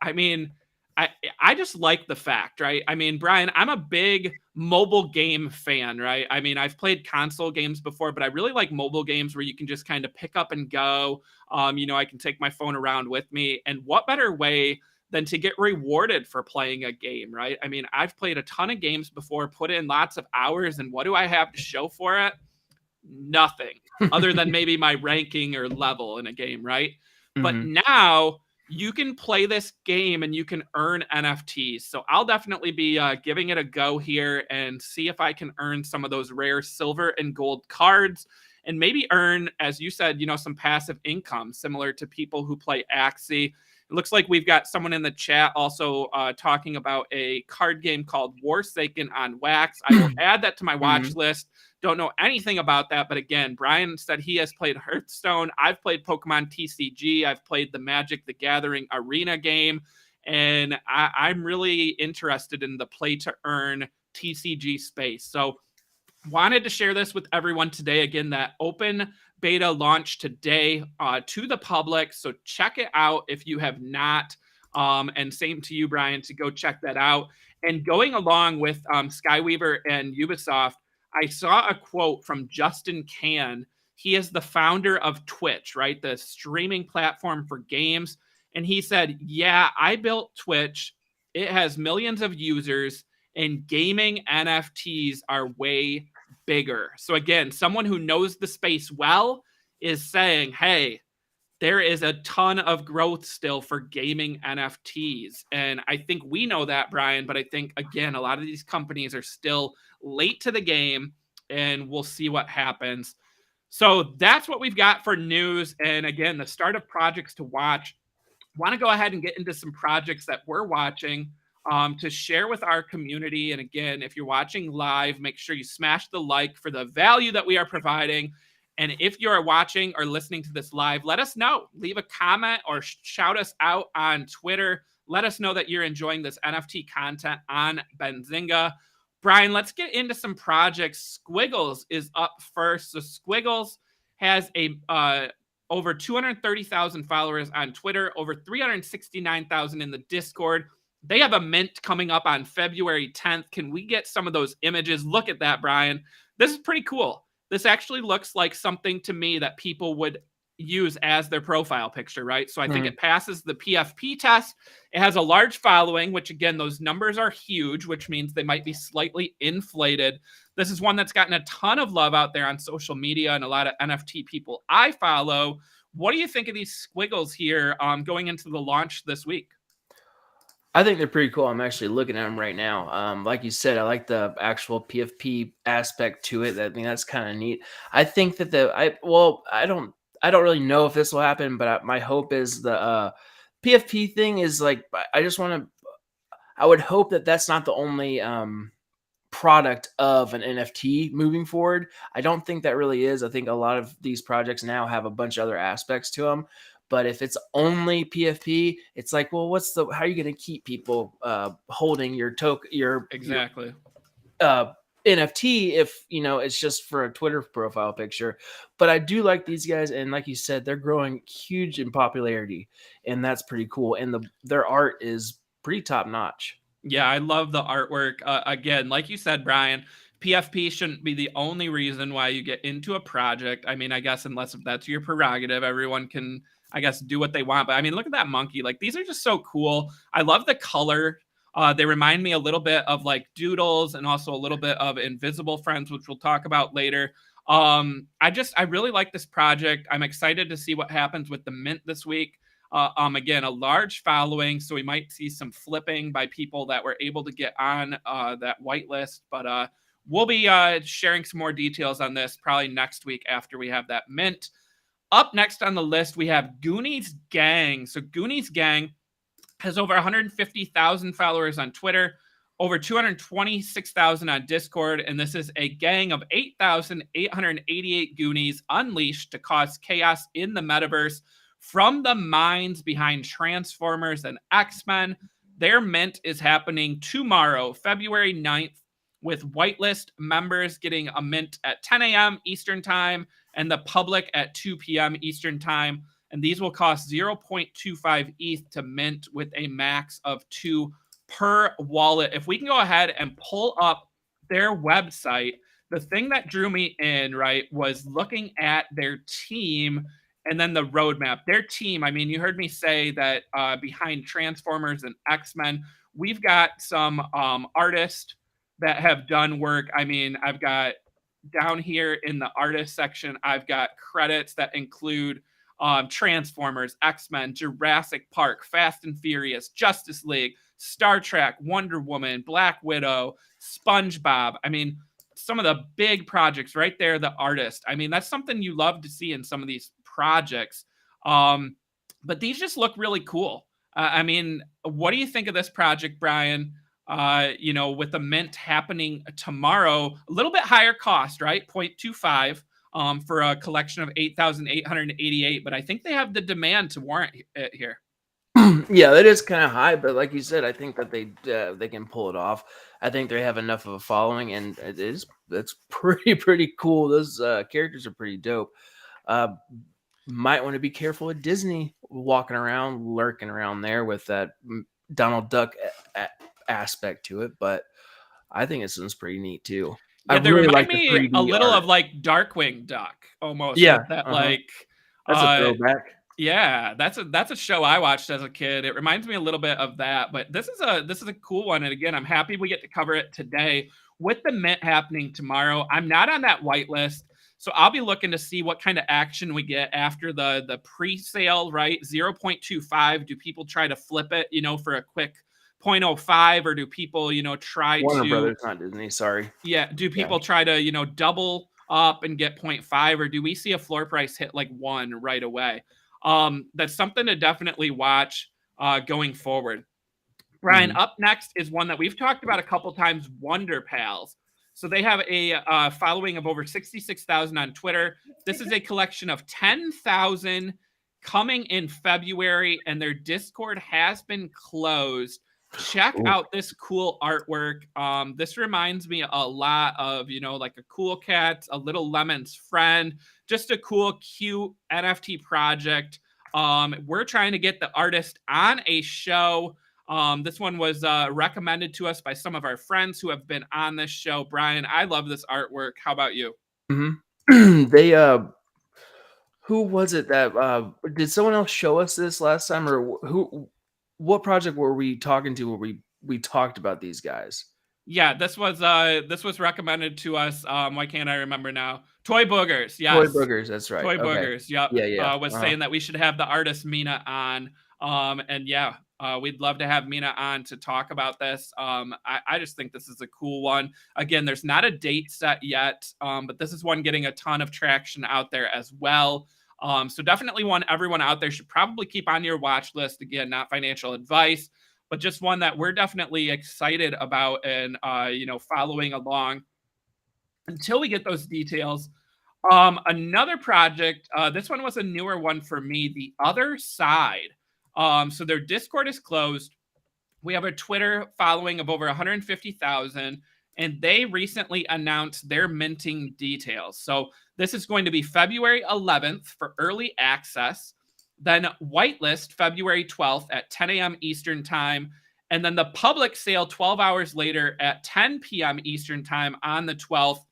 I mean, I just like the fact, right? I mean, Brian, I'm a big mobile game fan, right? I mean, I've played console games before, but I really like mobile games where you can just kind of pick up and go. I can take my phone around with me. And what better way than to get rewarded for playing a game, right? I mean, I've played a ton of games before, put in lots of hours, and what do I have to show for it? Nothing other than maybe my ranking or level in a game, right? But now you can play this game and you can earn NFTs. So I'll definitely be giving it a go here and see if I can earn some of those rare silver and gold cards and maybe earn, as you said, some passive income similar to people who play Axie. It looks like we've got someone in the chat also talking about a card game called Warsaken on Wax. I will add that to my watch list. Don't know anything about that, but again, Brian said he has played Hearthstone. I've played Pokemon TCG. I've played the Magic the Gathering arena game, and I'm really interested in the play to earn TCG space. So wanted to share this with everyone today. Again, that open beta launched today to the public, so check it out if you have not. And same to you, Brian, to go check that out. And going along with Skyweaver and Ubisoft, I saw a quote from Justin Can. He is the founder of Twitch, right? The streaming platform for games. And he said, yeah, I built Twitch. It has millions of users, and gaming NFTs are way bigger. So again, someone who knows the space well is saying, hey, there is a ton of growth still for gaming NFTs. And I think we know that, Brian, but I think, again, a lot of these companies are still late to the game, and we'll see what happens. So that's what we've got for news. And again, the start of projects to watch. Want to go ahead and get into some projects that we're watching to share with our community. And again, if you're watching live, make sure you smash the like for the value that we are providing. And if you are watching or listening to this live, let us know. Leave a comment or shout us out on Twitter. Let us know that you're enjoying this NFT content on Benzinga. Brian, let's get into some projects. Squiggles is up first. So Squiggles has over 230,000 followers on Twitter, over 369,000 in the Discord. They have a mint coming up on February 10th. Can we get some of those images? Look at that, Brian. This is pretty cool. This actually looks like something to me that people would use as their profile picture, right? So I think it passes the PFP test. It has a large following, which again, those numbers are huge, which means they might be slightly inflated. This is one that's gotten a ton of love out there on social media and a lot of NFT people I follow. What do you think of these squiggles here going into the launch this week? I think they're pretty cool. I'm actually looking at them right now. Like you said, I like the actual PFP aspect to it. I think that's kind of neat. I think that I don't really know if this will happen, but my hope is the PFP thing is like, I would hope that that's not the only product of an NFT moving forward. I don't think that really is. I think a lot of these projects now have a bunch of other aspects to them. But if it's only PFP, it's like, well, how are you going to keep people holding your token, exactly NFT if it's just for a Twitter profile picture? But I do like these guys, and like you said, they're growing huge in popularity, and that's pretty cool. And their art is pretty top notch. Yeah, I love the artwork. Again, like you said, Brian, PFP shouldn't be the only reason why you get into a project. I mean, I guess unless if that's your prerogative, everyone can, I guess, do what they want. But I mean, look at that monkey. Like, these are just so cool. I love the color. They remind me a little bit of like Doodles and also a little bit of Invisible Friends, which we'll talk about later. I really like this project. I'm excited to see what happens with the mint this week. Again, a large following, so we might see some flipping by people that were able to get on that whitelist. But we'll be sharing some more details on this probably next week after we have that mint. Up next on the list, we have Goonies Gang. So Goonies Gang has over 150,000 followers on Twitter, over 226,000 on Discord, and this is a gang of 8,888 Goonies unleashed to cause chaos in the metaverse from the minds behind Transformers and X-Men. Their mint is happening tomorrow, February 9th, with whitelist members getting a mint at 10 a.m. Eastern Time and the public at 2 p.m. Eastern Time. and these will cost 0.25 ETH to mint with a max of 2 per wallet. If we can go ahead and pull up their website, the thing that drew me in, right, was looking at their team and then the roadmap. Their team, I mean, you heard me say that behind Transformers and X-Men, we've got some artists that have done work. I mean, I've got down here in the artist section, I've got credits that include Transformers, X-Men, Jurassic Park, Fast and Furious, Justice League, Star Trek, Wonder Woman, Black Widow, SpongeBob. I mean, some of the big projects right there, the artist. I mean, that's something you love to see in some of these projects. But these just look really cool. I mean, what do you think of this project, Brian? You know, with the mint happening tomorrow, a little bit higher cost, right? 0.25 for a collection of 8,888. But I think they have the demand to warrant it here. Yeah, that is kind of high, but like you said, I think that they can pull it off. I think they have enough of a following, and that's pretty cool. Those characters are pretty dope. Might want to be careful with Disney walking around, lurking around there with that Donald Duck aspect to it, but I think this one's pretty neat too. Yeah, I they really remind like the me 3D a little art. of like Darkwing Duck almost. Yeah, with that like that's a throwback. Yeah, that's a show I watched as a kid. It reminds me a little bit of that, but this is a cool one. And again, I'm happy we get to cover it today with the mint happening tomorrow. I'm not on that whitelist, so I'll be looking to see what kind of action we get after the pre-sale, right? 0.25. Do people try to flip it, you know, for a quick 0.05, or do people, you know, try Warner to Brothers, not Disney. Sorry. Yeah, do people try to, you know, double up and get 0.5, or do we see a floor price hit like 1 right away? That's something to definitely watch going forward. Brian, up next is one that we've talked about a couple times, Wonder Pals. So they have a following of over 66,000 on Twitter. This is a collection of 10,000 coming in February, and their Discord has been closed. Check out this cool artwork. This reminds me a lot of, you know, like a Cool Cat, a Little Lemon's Friend, just a cool, cute NFT project. We're trying to get the artist on a show. This one was recommended to us by some of our friends who have been on this show. Brian, I love this artwork. How about you? They who was it that did someone else show us this last time, or what project were we talking to where we talked about these guys? Yeah, this was recommended to us. Why can't I remember now? Toy Boogers, yes. Toy Boogers, that's right. Toy Okay. Boogers, yep. Yeah. Was saying that we should have the artist Mina on. And yeah, we'd love to have Mina on to talk about this. I just think this is a cool one. Again, there's not a date set yet, but this is one getting a ton of traction out there as well. So definitely one everyone out there should probably keep on your watch list. Again, not financial advice, but just one that we're definitely excited about and, you know, following along until we get those details. Another project, this one was a newer one for me, The Other Side. So their Discord is closed. We have a Twitter following of over 150,000, and they recently announced their minting details. So this is going to be February 11th for early access, then whitelist February 12th at 10 a.m. Eastern time, and then the public sale 12 hours later at 10 p.m. Eastern time on the 12th,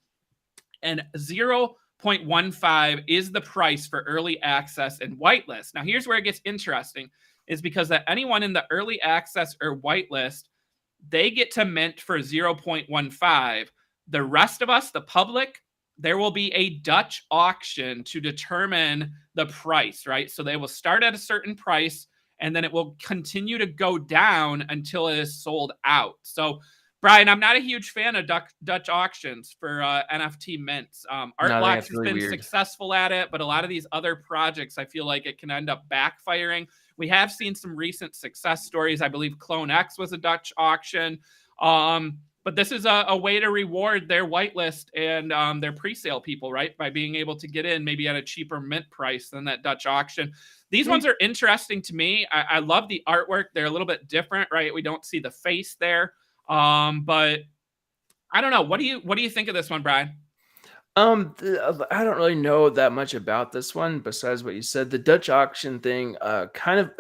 and 0.15 is the price for early access and whitelist. Now, here's where it gets interesting, is because that anyone in the early access or whitelist, they get to mint for 0.15. The rest of us, the public, there will be a Dutch auction to determine the price, right? So they will start at a certain price, and then it will continue to go down until it is sold out. So, Brian, I'm not a huge fan of Dutch auctions for NFT mints. Artblocks has been successful at it, but a lot of these other projects, I feel like it can end up backfiring. We have seen some recent success stories. I believe Clone X was a Dutch auction. But this is a way to reward their whitelist and their pre-sale people, right? By being able to get in maybe at a cheaper mint price than that Dutch auction. These ones are interesting to me. I love the artwork. They're a little bit different, right? We don't see the face there. But I don't know. What do you think of this one, Brian? I don't really know that much about this one besides what you said. The Dutch auction thing, kind of.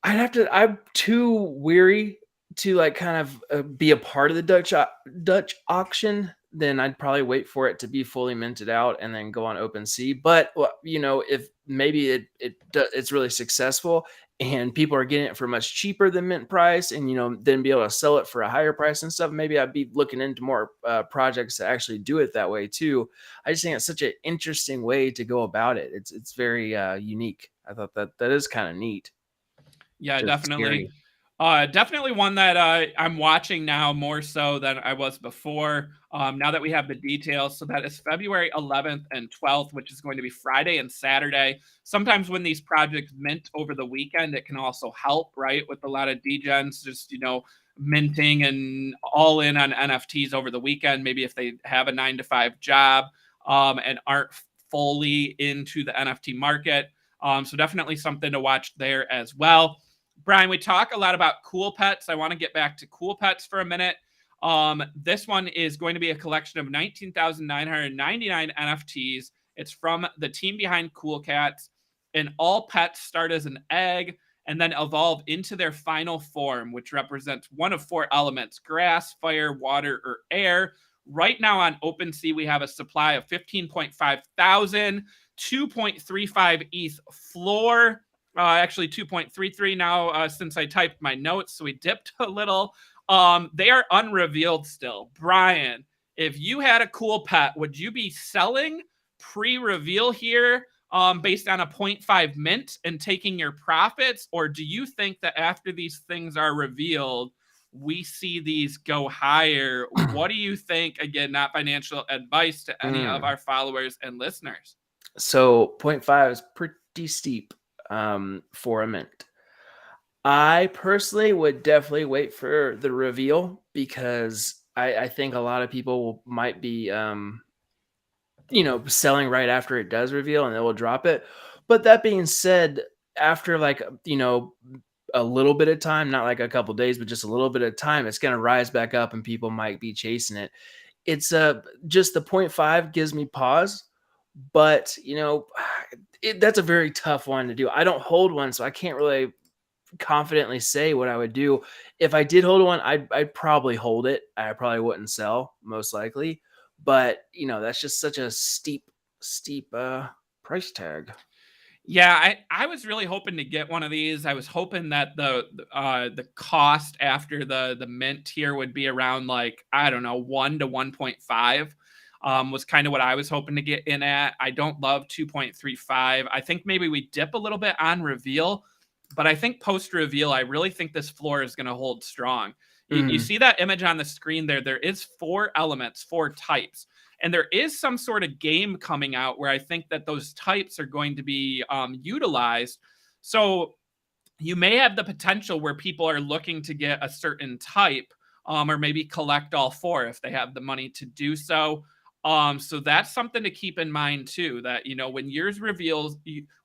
I'm too weary to like kind of be a part of the Dutch auction. Then I'd probably wait for it to be fully minted out and then go on OpenSea. But if maybe it's really successful and people are getting it for much cheaper than mint price, and then be able to sell it for a higher price and stuff, maybe I'd be looking into more projects to actually do it that way too. I just think it's such an interesting way to go about it. It's very unique. I thought that is kind of neat. Yeah, Just definitely. scary. Definitely one that I'm watching now more so than I was before. Now that we have the details, so that is February 11th and 12th, which is going to be Friday and Saturday. Sometimes when these projects mint over the weekend, it can also help, right? With a lot of degens, just minting and all in on NFTs over the weekend. Maybe if they have a 9-to-5 job and aren't fully into the NFT market. So definitely something to watch there as well. Brian, we talk a lot about Cool Pets. I want to get back to Cool Pets for a minute. This one is going to be a collection of 19,999 NFTs. It's from the team behind Cool Cats, and all pets start as an egg and then evolve into their final form, which represents one of 4 elements: grass, fire, water, or air. Right now on OpenSea, we have a supply of 15.5 thousand, 2.35 ETH floor. Actually 2.33 now since I typed my notes, so we dipped a little. They are unrevealed still. Brian, if you had a cool pet, would you be selling pre-reveal here based on a 0.5 mint and taking your profits? Or do you think that after these things are revealed, we see these go higher? What do you think? Again, not financial advice to any of our followers and listeners. So 0.5 is pretty steep for a mint. I personally would definitely wait for the reveal because I think a lot of people might be selling right after it does reveal and they will drop it. But that being said, after like a little bit of time, not like a couple days, but just a little bit of time, it's going to rise back up and people might be chasing it. It's just the 0.5 gives me pause, but that's a very tough one to do. I don't hold one, so I can't really confidently say what I would do. If I did hold one, I'd probably hold it. I probably wouldn't sell, most likely. But that's just such a steep price tag. Yeah, I was really hoping to get one of these. I was hoping that the cost after the mint here would be around, like, I don't know, 1 to 1.5. Was kind of what I was hoping to get in at. I don't love 2.35. I think maybe we dip a little bit on reveal, but I think post reveal, I really think this floor is going to hold strong. You see that image on the screen there? There is 4 elements, 4 types. And there is some sort of game coming out where I think that those types are going to be utilized. So you may have the potential where people are looking to get a certain type or maybe collect all 4 if they have the money to do so. So that's something to keep in mind too, that,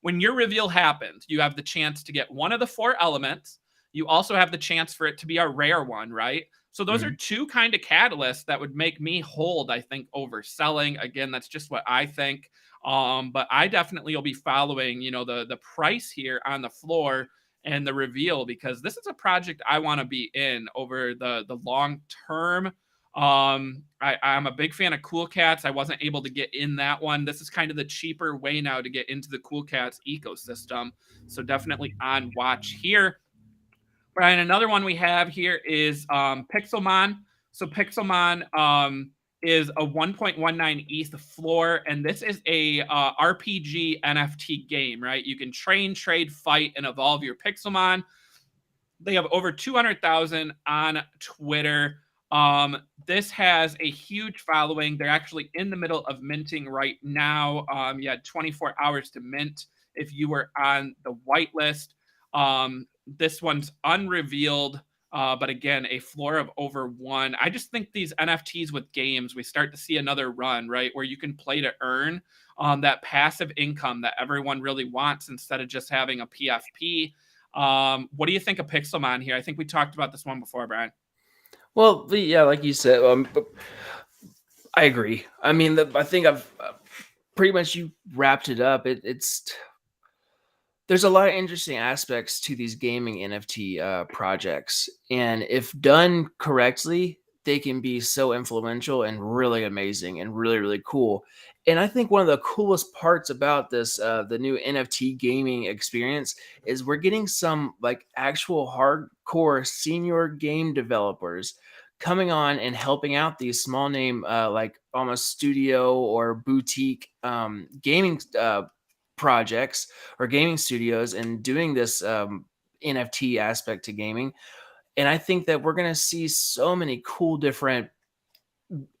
when your reveal happens, you have the chance to get one of the 4 elements. You also have the chance for it to be a rare one, right? So those are 2 kind of catalysts that would make me hold, I think, over selling. Again, that's just what I think. But I definitely will be following, the price here on the floor and the reveal, because this is a project I want to be in over the long term. I'm a big fan of Cool Cats. I wasn't able to get in that one. This is kind of the cheaper way now to get into the Cool Cats ecosystem. So definitely on watch here. Brian, another one we have here is Pixelmon. So Pixelmon is a 1.19 ETH floor, and this is a RPG NFT game, right? You can train, trade, fight, and evolve your Pixelmon. They have over 200,000 on Twitter. This has a huge following. They're actually in the middle of minting right now. You had 24 hours to mint if you were on the whitelist. This one's unrevealed, but again, a floor of over 1. I just think these NFTs with games, we start to see another run, right, where you can play to earn that passive income that everyone really wants instead of just having a PFP. What do you think of Pixelmon here? I think we talked about this one before, Brian. Well, yeah, like you said, I agree. I mean, I think I've pretty much you wrapped it up. There's a lot of interesting aspects to these gaming NFT projects, and if done correctly, they can be so influential and really amazing and really really cool. And I think one of the coolest parts about this, the new NFT gaming experience, is we're getting some like actual hardcore senior game developers coming on and helping out these small name like almost studio or boutique gaming projects or gaming studios and doing this NFT aspect to gaming. And I think that we're going to see so many cool different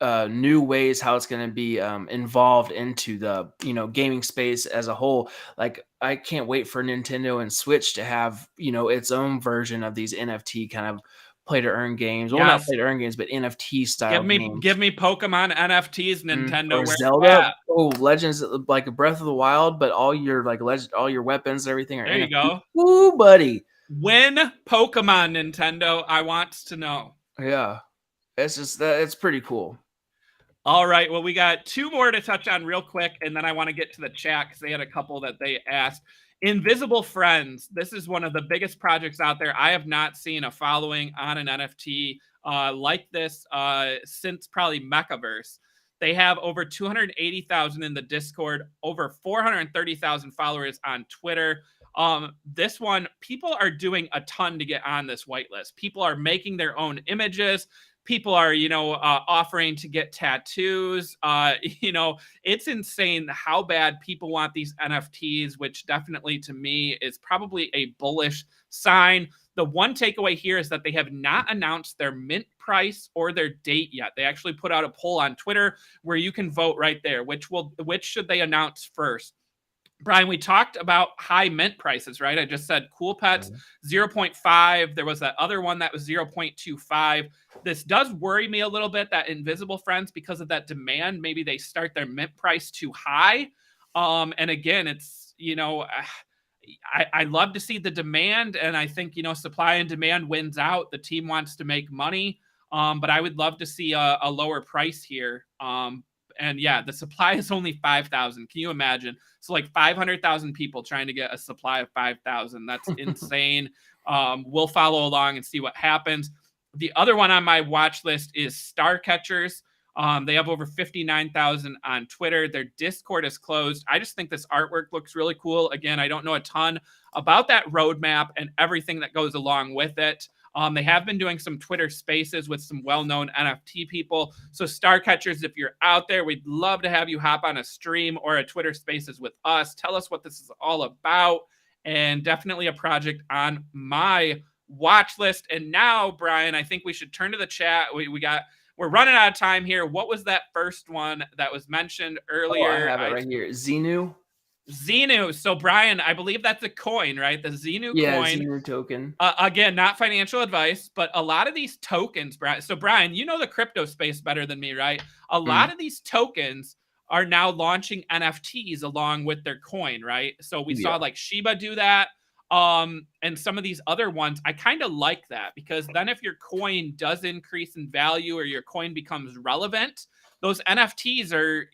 new ways how it's going to be involved into the gaming space as a whole. Like I can't wait for Nintendo and Switch to have its own version of these NFT kind of play to earn games. Well, not Yes. play to earn games, but NFT style games. Give me Pokemon NFTs, Nintendo. Or Where Zelda. Oh, Legends like Breath of the Wild, but all your all your weapons and everything are there you NFT. go. Woo, buddy. When Pokemon, Nintendo, I want to know. Yeah. It's just that it's pretty cool. All right. Well, we got two more to touch on real quick, and then I want to get to the chat because they had a couple that they asked. Invisible Friends. This is one of the biggest projects out there. I have not seen a following on an NFT like this since probably Mechaverse. They have over 280,000 in the Discord, over 430,000 followers on Twitter. This one, people are doing a ton to get on this whitelist. People are making their own images. People are, offering to get tattoos. It's insane how bad people want these NFTs, which definitely to me is probably a bullish sign. The one takeaway here is that they have not announced their mint price or their date yet. They actually put out a poll on Twitter where you can vote right there. Which should they announce first? Brian, we talked about high mint prices, right? I just said Cool Pets 0.5. There was that other one that was 0.25. This does worry me a little bit, that Invisible Friends, because of that demand. Maybe they start their mint price too high. And again, it's, I love to see the demand, and I think, supply and demand wins out. The team wants to make money, but I would love to see a lower price here. And yeah, the supply is only 5,000. Can you imagine? So like 500,000 people trying to get a supply of 5,000. That's insane. We'll follow along and see what happens. The other one on my watch list is Starcatchers. They have over 59,000 on Twitter. Their Discord is closed. I just think this artwork looks really cool. Again, I don't know a ton about that roadmap and everything that goes along with it. They have been doing some Twitter spaces with some well-known NFT people. So Starcatchers, if you're out there, we'd love to have you hop on a stream or a Twitter spaces with us. Tell us what this is all about, and definitely a project on my watch list. And now, Brian, I think we should turn to the chat. We're running out of time here. What was that first one that was mentioned earlier? I have it right here. Xenu. So, Brian, I believe that's a coin, right? The Xenu coin. Yeah, Xenu token. Again, not financial advice, but a lot of these tokens, Brian. So, Brian, you know the crypto space better than me, right? A lot of these tokens are now launching NFTs along with their coin, right? So we saw like Shiba do that. And some of these other ones, I kind of like that, because then if your coin does increase in value or your coin becomes relevant, those NFTs are,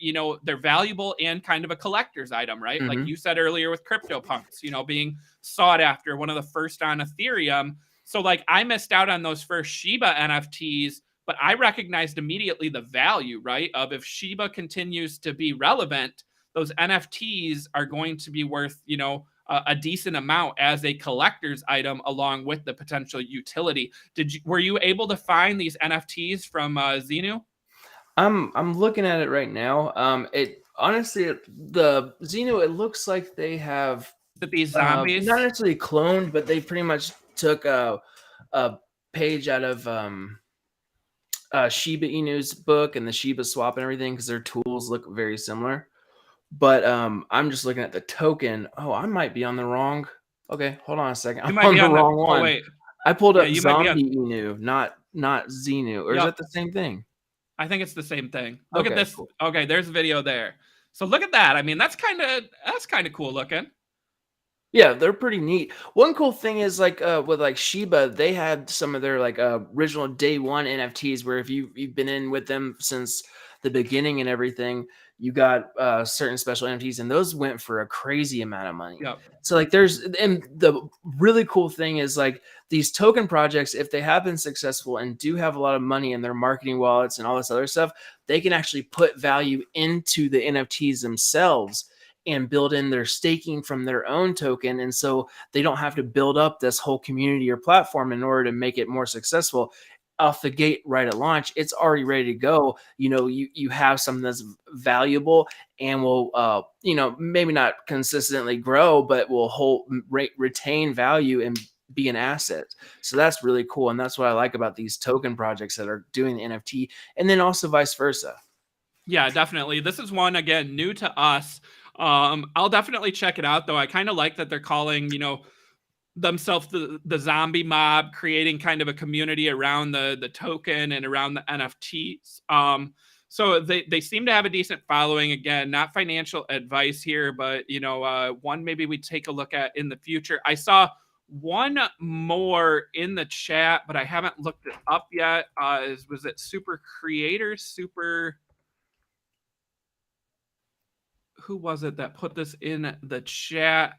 they're valuable and kind of a collector's item, right? Like you said earlier with CryptoPunks, being sought after, one of the first on Ethereum. So like I missed out on those first Shiba NFTs, but I recognized immediately the value, right? Of if Shiba continues to be relevant, those NFTs are going to be worth, a decent amount as a collector's item along with the potential utility. Were you able to find these NFTs from Xenu? I'm looking at it right now. It honestly, the Xenu, it looks like they have these zombies, not necessarily cloned, but they pretty much took a page out of Shiba Inu's book and the Shiba swap and everything, because their tools look very similar. But I'm just looking at the token. Oh, I might be on the wrong. Okay, hold on a second. I'm on the wrong one. Oh, wait. I pulled up Zombie Inu, not Xenu. Or is that the same thing? I think it's the same thing. Look at this. Cool. Okay, there's a video there. So look at that. I mean, that's kind of cool looking. Yeah, they're pretty neat. One cool thing is like with like Shiba, they had some of their like original day one NFTs where if you've been in with them since the beginning and everything, you got certain special NFTs and those went for a crazy amount of money. Yep. So like there's and the really cool thing is like these token projects, if they have been successful and do have a lot of money in their marketing wallets and all this other stuff, they can actually put value into the NFTs themselves and build in their staking from their own token. And so they don't have to build up this whole community or platform in order to make it more successful off the gate right at launch. It's already ready to go. You know, you have something that's valuable and will, you know, maybe not consistently grow, but will retain value and be an asset. So that's really cool. And that's what I like about these token projects that are doing the NFT and then also vice versa. Yeah, definitely. This is one, again, new to us. I'll definitely check it out, though. I kind of like that they're calling, you know, themselves the zombie mob, creating kind of a community around the token and around the NFTs. So they seem to have a decent following. Again, not financial advice here, but you know, one maybe we take a look at in the future. I saw one more in the chat, but I haven't looked it up yet. Was it Super Creators? Who was it that put this in the chat?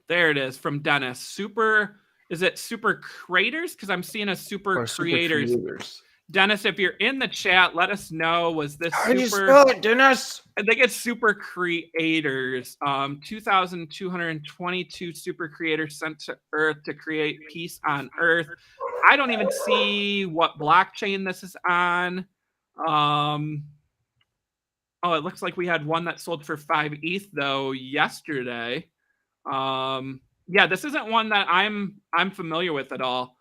There it is from Dennis. Is it Super Creators? Because I'm seeing a Super Creators. Dennis, if you're in the chat, let us know. Was this How do you spell it, Dennis? I think it's Super Creators. 2,222 super creators sent to Earth to create peace on Earth. I don't even see what blockchain this is on. Oh, it looks like we had one that sold for 5 ETH though yesterday. Yeah, this isn't one that I'm familiar with at all.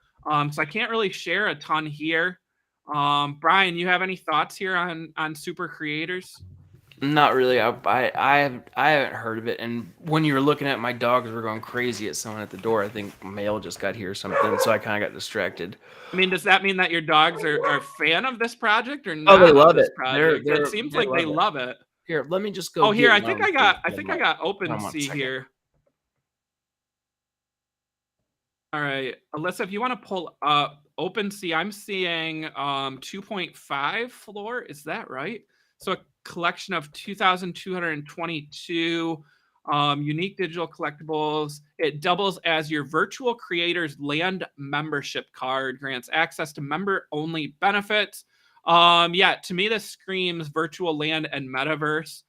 So I can't really share a ton here. Brian, you have any thoughts here on super creators? Not really. I haven't heard of it. And when you were looking at my dogs were going crazy at someone at the door. I think mail just got here or something, so I kind of got distracted. I mean, does that mean that your dogs are a fan of this project or not? Oh, they love this it. Project? It seems like they love it. Here, let me just go. Oh, here I get think one. I got OpenSea here. All right, Alyssa, if you want to pull up OpenSea, I'm seeing 2.5 floor. Is that right? So a collection of 2,222 unique digital collectibles. It doubles as your virtual creator's land membership card, grants access to member-only benefits. Yeah, to me, this screams virtual land and metaverse,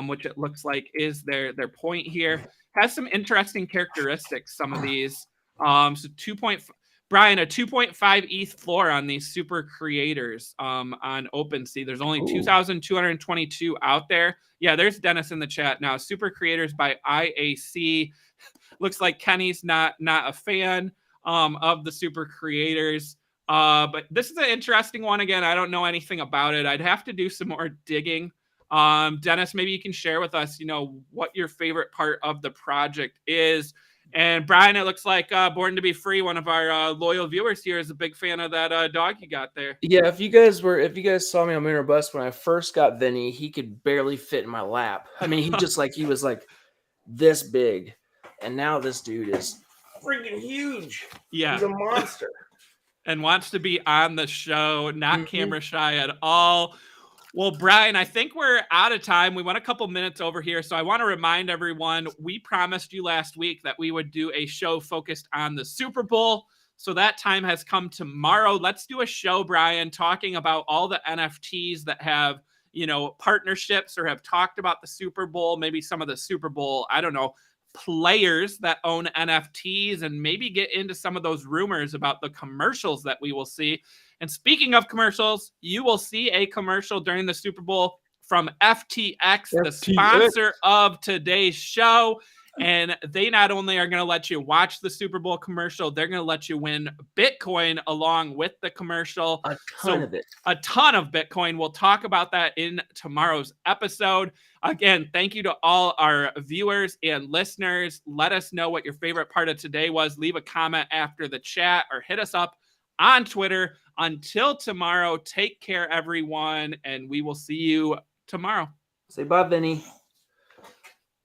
which it looks like is their point here. Has some interesting characteristics, some of these. So 2. Brian, a 2.5 ETH floor on these super creators on OpenSea. There's only 2,222 out there. Yeah, there's Dennis in the chat now. Super creators by IAC. Looks like Kenny's not a fan of the super creators. But this is an interesting one. Again, I don't know anything about it. I'd have to do some more digging. Dennis, maybe you can share with us, you know, what your favorite part of the project is. And Brian, it looks like Born to Be Free, one of our loyal viewers here, is a big fan of that dog you got there. Yeah, if you guys saw me on Moon or Bust when I first got Vinny, he could barely fit in my lap. I mean, he was like this big, and now this dude is freaking huge. Yeah, he's a monster, and wants to be on the show. Not camera shy at all. Well, Brian, I think we're out of time. We went a couple minutes over here. So I want to remind everyone, we promised you last week that we would do a show focused on the Super Bowl. So that time has come tomorrow. Let's do a show, Brian, talking about all the NFTs that have, you know, partnerships or have talked about the Super Bowl, maybe some of the Super Bowl, I don't know, players that own NFTs, and maybe get into some of those rumors about the commercials that we will see. And speaking of commercials, you will see a commercial during the Super Bowl from FTX, the sponsor of today's show. And they not only are going to let you watch the Super Bowl commercial, they're going to let you win Bitcoin along with the commercial. A ton of it. A ton of Bitcoin. We'll talk about that in tomorrow's episode. Again, thank you to all our viewers and listeners. Let us know what your favorite part of today was. Leave a comment after the chat or hit us up on Twitter. Until tomorrow, take care, everyone, and we will see you tomorrow. Say bye, Vinny.